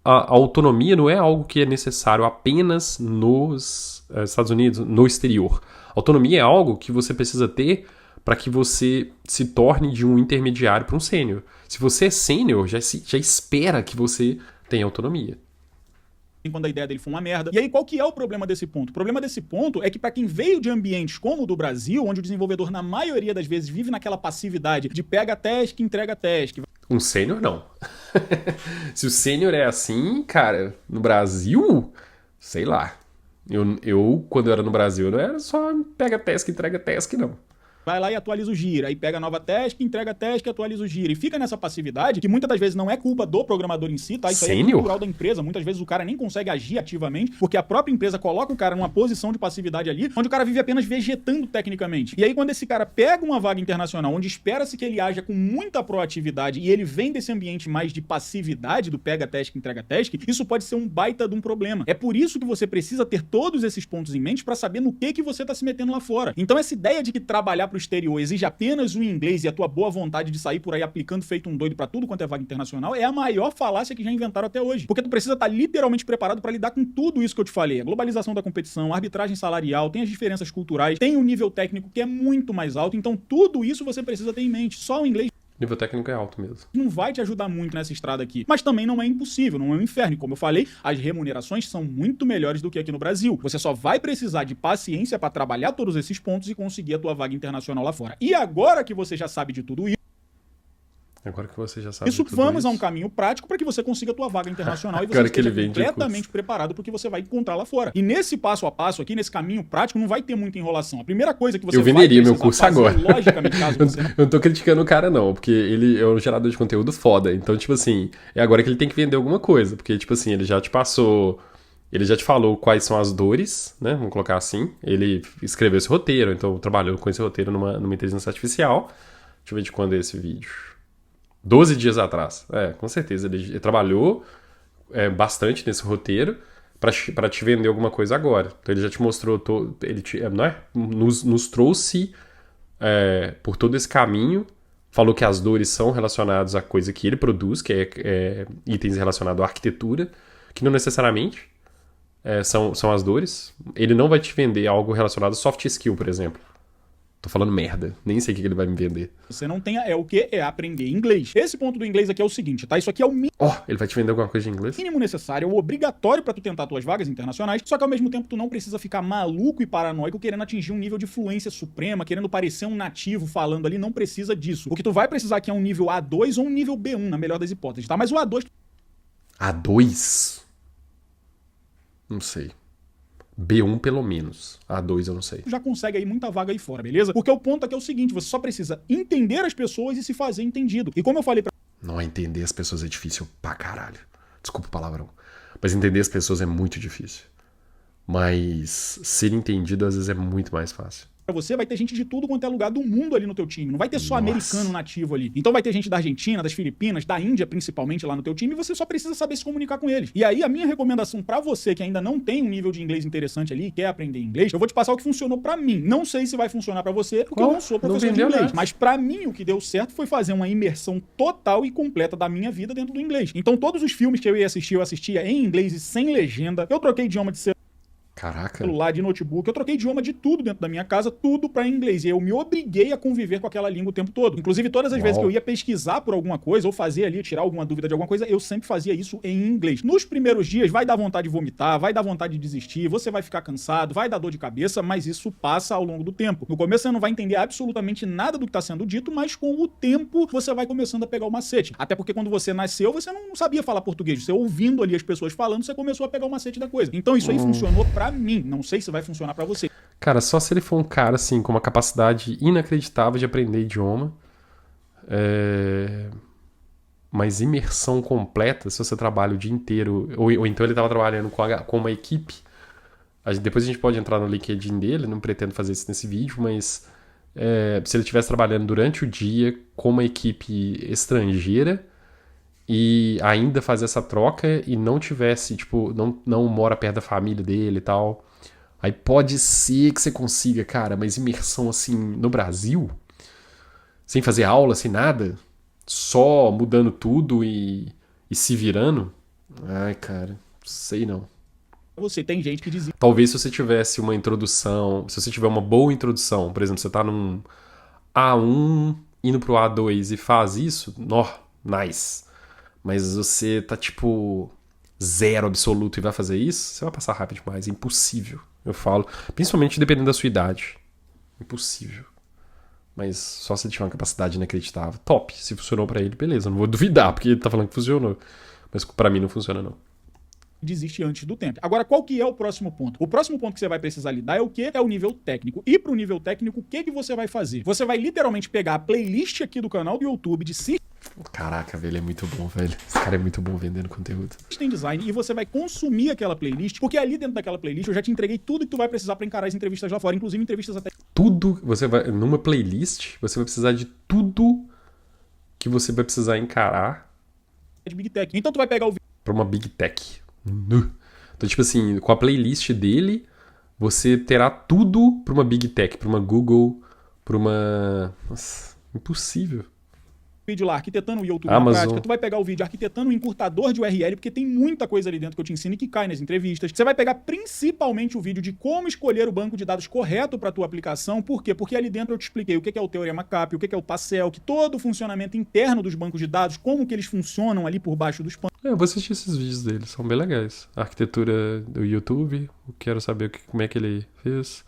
a autonomia não é algo que é necessário apenas nos Estados Unidos, no exterior. Autonomia é algo que você precisa ter para que você se torne de um intermediário para um sênior. Se você é sênior, já espera que você tenha autonomia. quando a ideia dele foi uma merda. E aí, qual que é o problema desse ponto? O problema desse ponto é que para quem veio de ambientes como o do Brasil, onde o desenvolvedor, na maioria das vezes, vive naquela passividade de pega task, entrega task. Um sênior, não. Se o sênior é assim, cara, no Brasil, sei lá. Quando eu era no Brasil, não era só pega task, entrega task, não. Vai lá e atualiza o gira, aí pega a nova task, entrega a task, atualiza o gira. E fica nessa passividade, que muitas das vezes não é culpa do programador em si, tá? Isso aí é Sênior? cultural da empresa. Muitas vezes o cara nem consegue agir ativamente, porque a própria empresa coloca o cara numa posição de passividade ali, onde o cara vive apenas vegetando tecnicamente. E aí quando esse cara pega uma vaga internacional, onde espera-se que ele haja com muita proatividade, e ele vem desse ambiente mais de passividade, do pega task, entrega task, isso pode ser um baita de um problema. É por isso que você precisa ter todos esses pontos em mente para saber no que você tá se metendo lá fora. Então essa ideia de que trabalhar pro exterior exige apenas o inglês e a tua boa vontade de sair por aí aplicando feito um doido pra tudo quanto é vaga internacional é a maior falácia que já inventaram até hoje. Porque tu precisa estar literalmente preparado para lidar com tudo isso que eu te falei. A globalização da competição, a arbitragem salarial, tem as diferenças culturais, tem o nível técnico que é muito mais alto. Então tudo isso você precisa ter em mente. Só o inglês Nível técnico é alto mesmo. Não vai te ajudar muito nessa estrada aqui. Mas também não é impossível, não é um inferno. E como eu falei, as remunerações são muito melhores do que aqui no Brasil. Você só vai precisar de paciência para trabalhar todos esses pontos e conseguir a tua vaga internacional lá fora. E agora que você já sabe de tudo isso, Agora que você já sabe vamos a um caminho prático para que você consiga a tua vaga internacional e você esteja completamente preparado para o que você vai encontrar lá fora. E nesse passo a passo aqui, nesse caminho prático, não vai ter muita enrolação. A primeira coisa que você vai venderia meu curso fazer, agora. Logicamente, caso você não... Eu não tô criticando o cara, não, porque ele é um gerador de conteúdo foda. Então, tipo assim, é agora que ele tem que vender alguma coisa. Porque, tipo assim, ele já te passou... Ele já te falou quais são as dores, né? Vamos colocar assim. Ele escreveu esse roteiro, então trabalhou com esse roteiro numa inteligência artificial. Deixa eu ver de quando é esse vídeo. 12 dias atrás. Com certeza. Ele trabalhou bastante nesse roteiro para te vender alguma coisa agora. Então ele já te mostrou... Nos trouxe por todo esse caminho. Falou que as dores são relacionadas à coisa que ele produz, que é itens relacionados à arquitetura, que não necessariamente são as dores. Ele não vai te vender algo relacionado a soft skill, por exemplo. Tô falando merda. Nem sei o que ele vai me vender. Você não tem... o que? É aprender inglês. Esse ponto do inglês aqui é o seguinte, tá? Isso aqui é o mínimo... Ele vai te vender alguma coisa de inglês? Mínimo necessário, é o obrigatório pra tu tentar tuas vagas internacionais, só que ao mesmo tempo tu não precisa ficar maluco e paranoico querendo atingir um nível de fluência suprema, querendo parecer um nativo falando ali, não precisa disso. O que tu vai precisar aqui é um nível A2 ou um nível B1, na melhor das hipóteses, tá? Mas o A2... A2? Não sei. B1 pelo menos. A2 eu não sei. Já consegue aí muita vaga aí fora, beleza? Porque o ponto aqui é o seguinte, você só precisa entender as pessoas e se fazer entendido. E como eu falei pra... Não, entender as pessoas é difícil pra caralho. Desculpa o palavrão. Mas entender as pessoas é muito difícil. Mas ser entendido às vezes é muito mais fácil. Pra você, vai ter gente de tudo quanto é lugar do mundo ali no teu time. Não vai ter só americano nativo ali. Então vai ter gente da Argentina, das Filipinas, da Índia principalmente lá no teu time e você só precisa saber se comunicar com eles. E aí a minha recomendação pra você que ainda não tem um nível de inglês interessante ali e quer aprender inglês, eu vou te passar o que funcionou pra mim. Não sei se vai funcionar pra você, porque eu não sou professor de inglês. Mas pra mim o que deu certo foi fazer uma imersão total e completa da minha vida dentro do inglês. Então todos os filmes que eu ia assistir, eu assistia em inglês e sem legenda. Eu troquei idioma de celular, de notebook, eu troquei idioma de tudo dentro da minha casa, tudo pra inglês. E eu me obriguei a conviver com aquela língua o tempo todo. Inclusive, todas as vezes que eu ia pesquisar por alguma coisa, ou fazer ali, tirar alguma dúvida de alguma coisa, eu sempre fazia isso em inglês. Nos primeiros dias, vai dar vontade de vomitar, vai dar vontade de desistir, você vai ficar cansado, vai dar dor de cabeça, mas isso passa ao longo do tempo. No começo, você não vai entender absolutamente nada do que tá sendo dito, mas com o tempo, você vai começando a pegar o macete. Até porque quando você nasceu, você não sabia falar português. Você ouvindo ali as pessoas falando, você começou a pegar o macete da coisa. Então, isso aí funcionou pra mim. Não sei se vai funcionar pra você. Cara, só se ele for um cara, assim, com uma capacidade inacreditável de aprender idioma. Mas imersão completa, se você trabalha o dia inteiro... Ou então ele tava trabalhando com uma equipe. Depois a gente pode entrar no LinkedIn dele, não pretendo fazer isso nesse vídeo, mas... se ele estivesse trabalhando durante o dia com uma equipe estrangeira e ainda fazer essa troca e não tivesse, tipo, não mora perto da família dele e tal... Aí pode ser que você consiga, cara, mas imersão assim no Brasil, sem fazer aula, sem nada, só mudando tudo e se virando. Ai, cara, sei não. Você tem gente que diz... Talvez se você tivesse uma introdução, se você tiver uma boa introdução, por exemplo, você tá num A1 indo pro A2 e faz isso, nice. Mas você tá tipo 0 absoluto e vai fazer isso, você vai passar rápido demais, é impossível. Eu falo, principalmente dependendo da sua idade. Impossível. Mas só se ele tiver uma capacidade inacreditável. Top. Se funcionou pra ele, beleza. Não vou duvidar, porque ele tá falando que funcionou. Mas pra mim não funciona, não. Desiste antes do tempo. Agora, qual que é o próximo ponto? O próximo ponto que você vai precisar lidar é o quê? É o nível técnico. E pro nível técnico, o que você vai fazer? Você vai literalmente pegar a playlist aqui do canal do YouTube de Caraca, velho, é muito bom, velho. Esse cara é muito bom vendendo conteúdo. System Design, e você vai consumir aquela playlist, porque ali dentro daquela playlist eu já te entreguei tudo que tu vai precisar pra encarar as entrevistas lá fora, inclusive entrevistas até... Tudo, você vai, numa playlist, você vai precisar de tudo que você vai precisar encarar de Big Tech. Então tu vai pegar o vídeo pra uma Big Tech. Então, tipo assim, com a playlist dele, você terá tudo pra uma Big Tech, pra uma Google, pra uma... Nossa, impossível. vídeo lá, arquitetando o YouTube Amazon. na prática, tu vai pegar o vídeo arquitetando um encurtador de URL, porque tem muita coisa ali dentro que eu te ensino e que cai nas entrevistas. Você vai pegar principalmente o vídeo de como escolher o banco de dados correto para tua aplicação. Por quê? Porque ali dentro eu te expliquei o que é o Teorema CAP, o que é o Passel, que todo o funcionamento interno dos bancos de dados, como que eles funcionam ali por baixo dos panos. Eu vou assistir esses vídeos dele, são bem legais. A arquitetura do YouTube, quero saber como é que ele fez.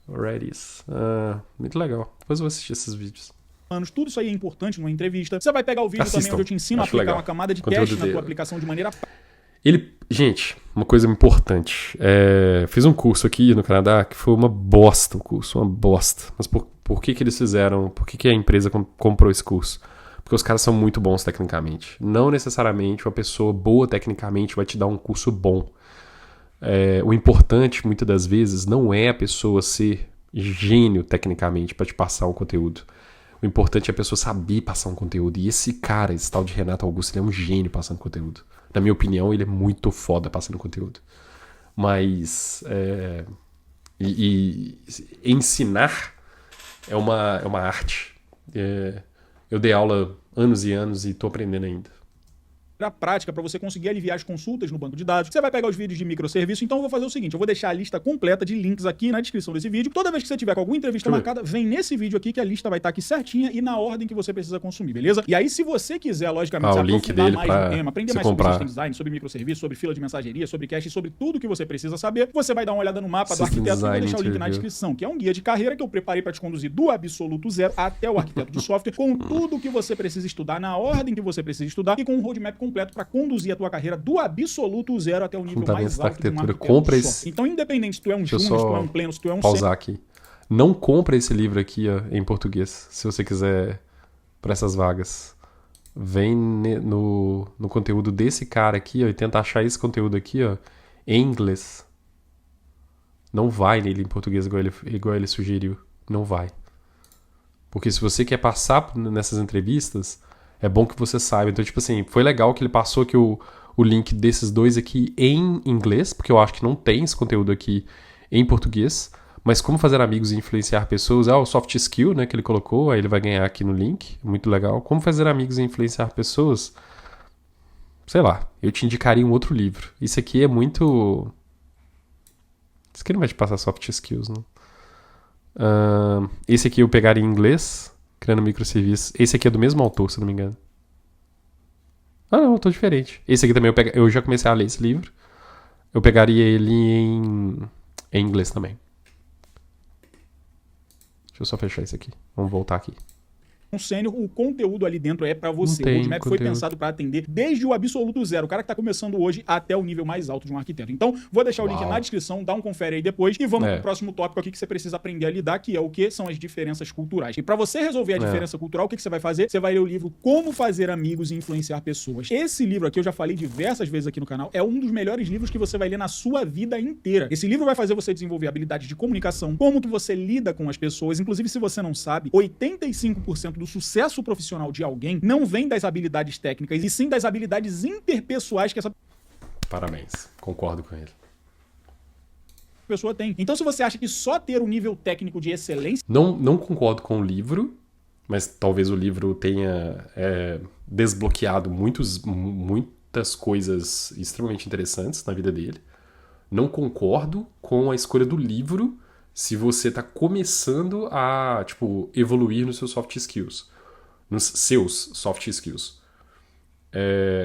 Redis. Muito legal. Depois eu vou assistir esses vídeos. Tudo isso aí é importante numa entrevista. Você vai pegar o vídeo também onde eu te ensino a Acho aplicar legal. uma camada de Conteúdo cache na dele. tua aplicação de maneira... Gente, uma coisa importante. Fiz um curso aqui no Canadá que foi uma bosta o curso, uma bosta. Mas por que eles fizeram? Por que a empresa comprou esse curso? Porque os caras são muito bons tecnicamente. Não necessariamente uma pessoa boa tecnicamente vai te dar um curso bom. O importante, muitas das vezes, não é a pessoa ser gênio tecnicamente para te passar um conteúdo. O importante é a pessoa saber passar um conteúdo. E esse cara, esse tal de Renato Augusto, ele é um gênio passando conteúdo. Na minha opinião, ele é muito foda passando conteúdo. Mas ensinar é uma arte. Eu dei aula anos e anos e estou aprendendo ainda. prática para você conseguir aliviar as consultas no banco de dados. Você vai pegar os vídeos de microserviço, então eu vou fazer o seguinte, eu vou deixar a lista completa de links aqui na descrição desse vídeo. Toda vez que você tiver com alguma entrevista marcada, vem nesse vídeo aqui que a lista vai estar aqui certinha e na ordem que você precisa consumir, beleza? E aí se você quiser, logicamente, o link dele mais no tema, aprender mais comprar. sobre system design, sobre microserviço, sobre fila de mensageria, sobre cache, sobre tudo que você precisa saber, você vai dar uma olhada no mapa do arquiteto e vou deixar o link na descrição, que é um guia de carreira que eu preparei para te conduzir do absoluto zero até o arquiteto de software, com tudo que você precisa estudar, na ordem que você precisa estudar e com um roadmap completo para conduzir a tua carreira do absoluto zero até o nível mais alto de um arquiteto compra de software. Então, independente se tu é um júnior, se tu é um pleno, se tu é um pausar aqui. Não compra esse livro aqui, ó, em português, se você quiser para essas vagas. Vem no conteúdo desse cara aqui, ó, e tenta achar esse conteúdo aqui, ó, em inglês. Não vai nele em português igual ele sugeriu. Não vai. Porque se você quer passar nessas entrevistas, é bom que você saiba. Então, tipo assim, foi legal que ele passou aqui o link desses dois aqui em inglês, porque eu acho que não tem esse conteúdo aqui em português. Mas como fazer amigos e influenciar pessoas, o soft skill, né, que ele colocou, aí ele vai ganhar aqui no link, muito legal. Como fazer amigos e influenciar pessoas, sei lá, eu te indicaria um outro livro. Isso aqui é muito... Isso aqui não vai te passar soft skills, não. Esse aqui eu pegaria em inglês, criando microserviços. Esse aqui é do mesmo autor, se não me engano. Não, autor diferente. Esse aqui também eu já comecei a ler esse livro. Eu pegaria ele em inglês também. Deixa eu só fechar isso aqui. Vamos voltar aqui. Sênior, o conteúdo ali dentro é pra você. O roadmap foi pensado pra atender desde o absoluto zero, o cara que tá começando hoje até o nível mais alto de um arquiteto. Então, vou deixar o link na descrição, dá um confere aí depois e vamos pro próximo tópico aqui que você precisa aprender a lidar, que é o que são as diferenças culturais. E pra você resolver a diferença cultural, o que você vai fazer? Você vai ler o livro Como Fazer Amigos e Influenciar Pessoas. Esse livro aqui, eu já falei diversas vezes aqui no canal, é um dos melhores livros que você vai ler na sua vida inteira. Esse livro vai fazer você desenvolver habilidades de comunicação, como que você lida com as pessoas. Inclusive, se você não sabe, 85% do sucesso profissional de alguém não vem das habilidades técnicas, e sim das habilidades interpessoais que essa Parabéns, concordo com ele. pessoa tem. Então, se você acha que só ter um nível técnico de excelência... Não concordo com o livro, mas talvez o livro tenha desbloqueado muitas coisas extremamente interessantes na vida dele. Não concordo com a escolha do livro se você está começando a evoluir nos seus soft skills. Nos seus soft skills.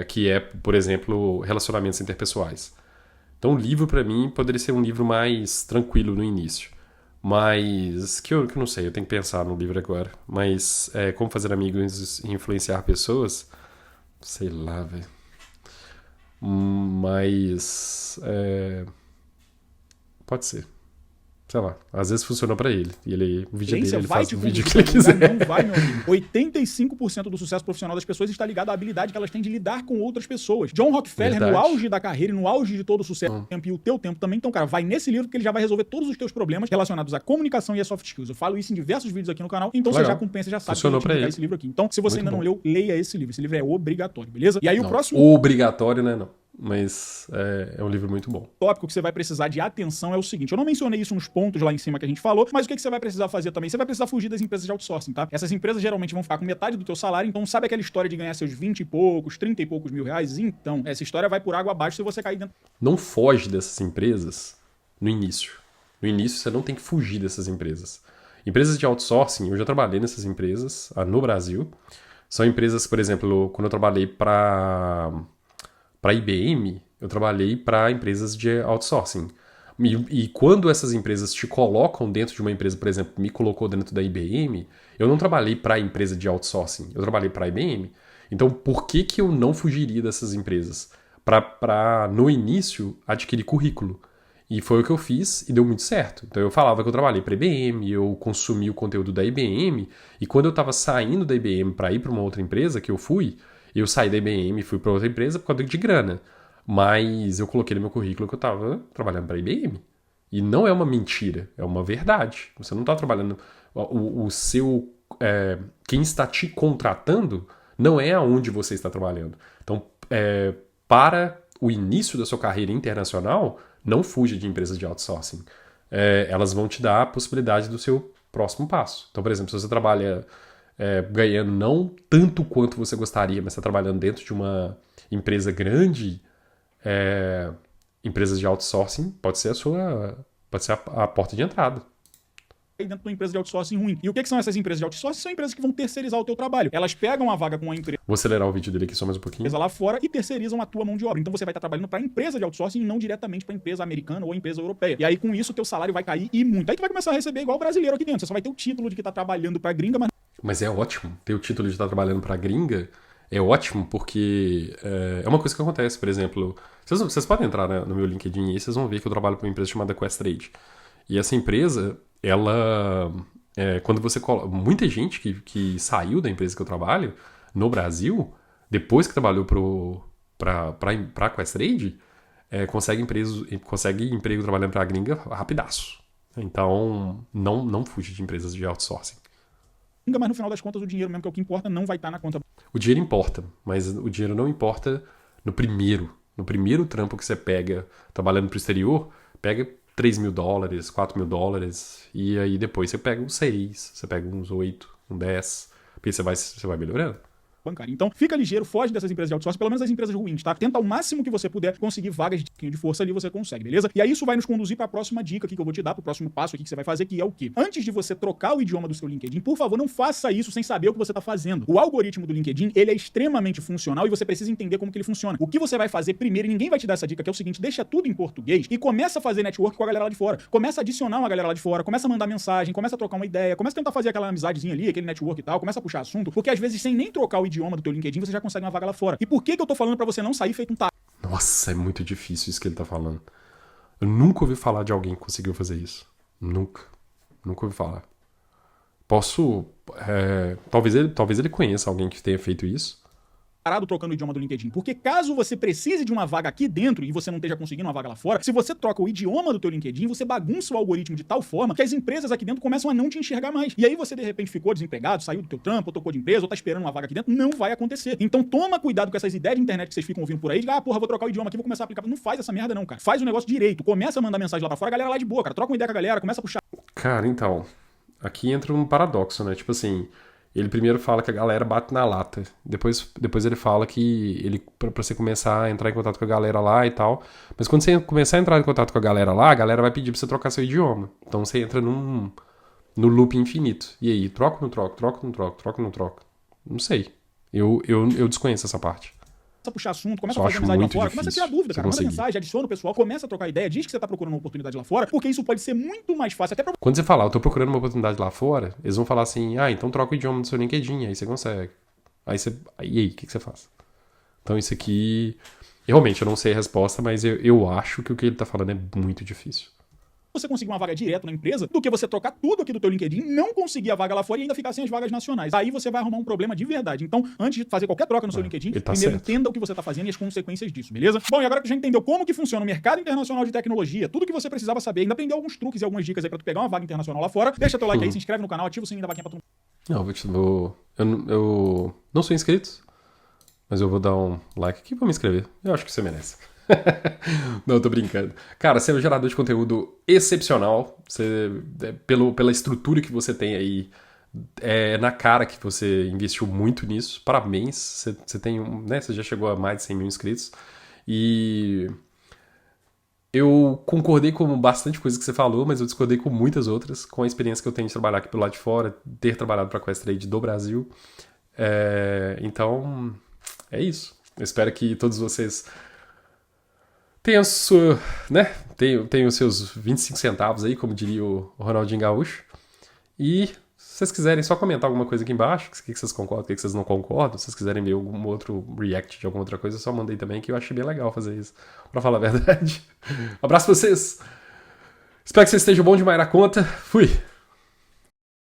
Que é, por exemplo, relacionamentos interpessoais. Então, o livro, para mim, poderia ser um livro mais tranquilo no início. Mas, que eu não sei, eu tenho que pensar no livro agora. Mas, como fazer amigos e influenciar pessoas, sei lá, velho. Mas, pode ser. Sei lá, às vezes funcionou pra ele. E o vídeo dele, ele faz o vídeo que ele quiser. Não vai, meu amigo. 85% do sucesso profissional das pessoas está ligado à habilidade que elas têm de lidar com outras pessoas. John Rockefeller, no auge da carreira e no auge de todo o sucesso, tempo e o teu tempo também. Então, cara, vai nesse livro que ele já vai resolver todos os teus problemas relacionados à comunicação e a soft skills. Eu falo isso em diversos vídeos aqui no canal, então você já compensa, já sabe funcionou que eu vou te indicar esse livro aqui. Então, se você ainda não leu, leia esse livro. Esse livro é obrigatório, beleza? E aí o próximo... Obrigatório, né? Não. mas é um livro muito bom. O tópico que você vai precisar de atenção é o seguinte, eu não mencionei isso nos pontos lá em cima que a gente falou, mas o que você vai precisar fazer também? Você vai precisar fugir das empresas de outsourcing, tá? Essas empresas geralmente vão ficar com metade do teu salário, então sabe aquela história de ganhar seus 20 e poucos, 30 e poucos mil reais? Então, essa história vai por água abaixo se você cair dentro. Não foge dessas empresas no início. No início você não tem que fugir dessas empresas. Empresas de outsourcing, eu já trabalhei nessas empresas no Brasil. São empresas, por exemplo, quando eu trabalhei para IBM, eu trabalhei para empresas de outsourcing. E quando essas empresas te colocam dentro de uma empresa, por exemplo, me colocou dentro da IBM, eu não trabalhei para a empresa de outsourcing, eu trabalhei para a IBM. Então, por que eu não fugiria dessas empresas? Para no início, adquirir currículo. E foi o que eu fiz e deu muito certo. Então eu falava que eu trabalhei para a IBM, eu consumi o conteúdo da IBM, e quando eu estava saindo da IBM para ir para uma outra empresa que eu saí da IBM e fui para outra empresa por causa de grana. Mas eu coloquei no meu currículo que eu estava trabalhando para a IBM. E não é uma mentira, é uma verdade. Você não está trabalhando... quem está te contratando não é aonde você está trabalhando. Então, para o início da sua carreira internacional, não fuja de empresas de outsourcing. Elas vão te dar a possibilidade do seu próximo passo. Então, por exemplo, se você trabalha ganhando não tanto quanto você gostaria, mas está trabalhando dentro de uma empresa grande, empresas de outsourcing pode ser a porta de entrada. Dentro de uma empresa de outsourcing ruim. E o que são essas empresas de outsourcing? São empresas que vão terceirizar o teu trabalho. Elas pegam a vaga com uma empresa Vou acelerar o vídeo dele aqui só mais um pouquinho. lá fora e terceirizam a tua mão de obra. Então você vai estar trabalhando para a empresa de outsourcing e não diretamente para a empresa americana ou a empresa europeia. E aí com isso o teu salário vai cair e muito. Aí tu vai começar a receber igual o brasileiro aqui dentro. Você só vai ter o título de que tá trabalhando para gringa, Mas é ótimo. Ter o título de estar trabalhando para gringa é ótimo porque é uma coisa que acontece. Por exemplo, vocês podem entrar no meu LinkedIn e vocês vão ver que eu trabalho para uma empresa chamada Questrade. E essa empresa, ela... quando você muita gente que saiu da empresa que eu trabalho no Brasil, depois que trabalhou para a Questrade, consegue emprego trabalhando para a gringa rapidaço. Então, não fuja de empresas de outsourcing. mas no final das contas o dinheiro mesmo, que é o que importa, não vai estar na conta. O dinheiro importa, mas o dinheiro não importa no primeiro trampo que você pega trabalhando para o exterior, pega $3.000, $4.000, e aí depois você pega uns 6, você pega uns 8, uns 10, porque você vai melhorando. Bancária. Então, fica ligeiro, foge dessas empresas de outsourcing, pelo menos as empresas ruins, tá? Tenta ao máximo que você puder conseguir vagas de força ali, você consegue, beleza? E aí isso vai nos conduzir para a próxima dica aqui que eu vou te dar, pro próximo passo aqui que você vai fazer, que é o quê? Antes de você trocar o idioma do seu LinkedIn, por favor, não faça isso sem saber o que você tá fazendo. O algoritmo do LinkedIn, ele é extremamente funcional e você precisa entender como que ele funciona. O que você vai fazer primeiro, e ninguém vai te dar essa dica, que é o seguinte, deixa tudo em português e começa a fazer network com a galera lá de fora. Começa a adicionar uma galera lá de fora, começa a mandar mensagem, começa a trocar uma ideia, começa a tentar fazer aquela amizadezinha ali, aquele network e tal, começa a puxar assunto, porque às vezes sem nem trocar o idioma do teu LinkedIn, você já consegue uma vaga lá fora. E por que eu tô falando pra você não sair feito um tá? Nossa, é muito difícil isso que ele tá falando. Eu nunca ouvi falar de alguém que conseguiu fazer isso. Nunca ouvi falar. Talvez ele conheça alguém que tenha feito isso. Parado trocando o idioma do LinkedIn. Porque caso você precise de uma vaga aqui dentro e você não esteja conseguindo uma vaga lá fora, se você troca o idioma do teu LinkedIn, você bagunça o algoritmo de tal forma que as empresas aqui dentro começam a não te enxergar mais. E aí você de repente ficou desempregado, saiu do teu trampo, ou trocou de empresa, ou tá esperando uma vaga aqui dentro, não vai acontecer. Então toma cuidado com essas ideias de internet que vocês ficam ouvindo por aí, de vou trocar o idioma aqui, vou começar a aplicar. Não faz essa merda não, cara. Faz o negócio direito. Começa a mandar mensagem lá pra fora, a galera lá de boa, cara. Troca uma ideia com a galera, começa a puxar. Cara, então, aqui entra um paradoxo, né? Tipo assim, ele primeiro fala que a galera bate na lata. Depois ele fala que pra você começar a entrar em contato com a galera lá e tal. Mas quando você começar a entrar em contato com a galera lá, a galera vai pedir pra você trocar seu idioma. Então você entra no loop infinito. E aí, troca ou não troca? Troca ou não troca? Troca ou não troca? Não sei. Eu desconheço essa parte. Começa a puxar assunto, começa a fazer amizade lá fora, começa a tirar dúvida, cara. Manda mensagem, adiciona o pessoal, começa a trocar ideia, diz que você tá procurando uma oportunidade lá fora, porque isso pode ser muito mais fácil, até pra... Quando você falar, eu tô procurando uma oportunidade lá fora, eles vão falar assim, então troca o idioma do seu LinkedIn, aí você consegue. E aí, o que você faz? Então isso aqui, realmente, eu não sei a resposta, mas eu acho que o que ele tá falando é muito difícil. Você conseguir uma vaga direto na empresa do que você trocar tudo aqui do teu LinkedIn, não conseguir a vaga lá fora e ainda ficar sem as vagas nacionais. Aí você vai arrumar um problema de verdade. Então, antes de fazer qualquer troca no seu LinkedIn, primeiro entenda o que você está fazendo e as consequências disso, beleza? Bom, e agora que já entendeu como que funciona o mercado internacional de tecnologia, tudo que você precisava saber, ainda aprendeu alguns truques e algumas dicas aí pra tu pegar uma vaga internacional lá fora, deixa teu like aí, se inscreve no canal, ativa o sininho da vaquinha pra tu... Não, eu não sou inscrito. Mas eu vou dar um like aqui e vou me inscrever. Eu acho que você merece. Não, tô brincando. Cara, você é um gerador de conteúdo excepcional. Pela estrutura que você tem aí, é na cara que você investiu muito nisso. Parabéns. Você tem né, você já chegou a mais de 100 mil inscritos. E eu concordei com bastante coisa que você falou, mas eu discordei com muitas outras, com a experiência que eu tenho de trabalhar aqui pelo lado de fora, ter trabalhado para a Questrade do Brasil. Então, é isso. Eu espero que todos vocês tenham sua, né? Tenham os seus 25 centavos aí, como diria o Ronaldinho Gaúcho. E se vocês quiserem só comentar alguma coisa aqui embaixo, o que vocês concordam, o que vocês não concordam, se vocês quiserem ver algum outro react de alguma outra coisa, só mandei também, que eu achei bem legal fazer isso, pra falar a verdade. Abraço pra vocês! Espero que vocês estejam bom demais na conta. Fui!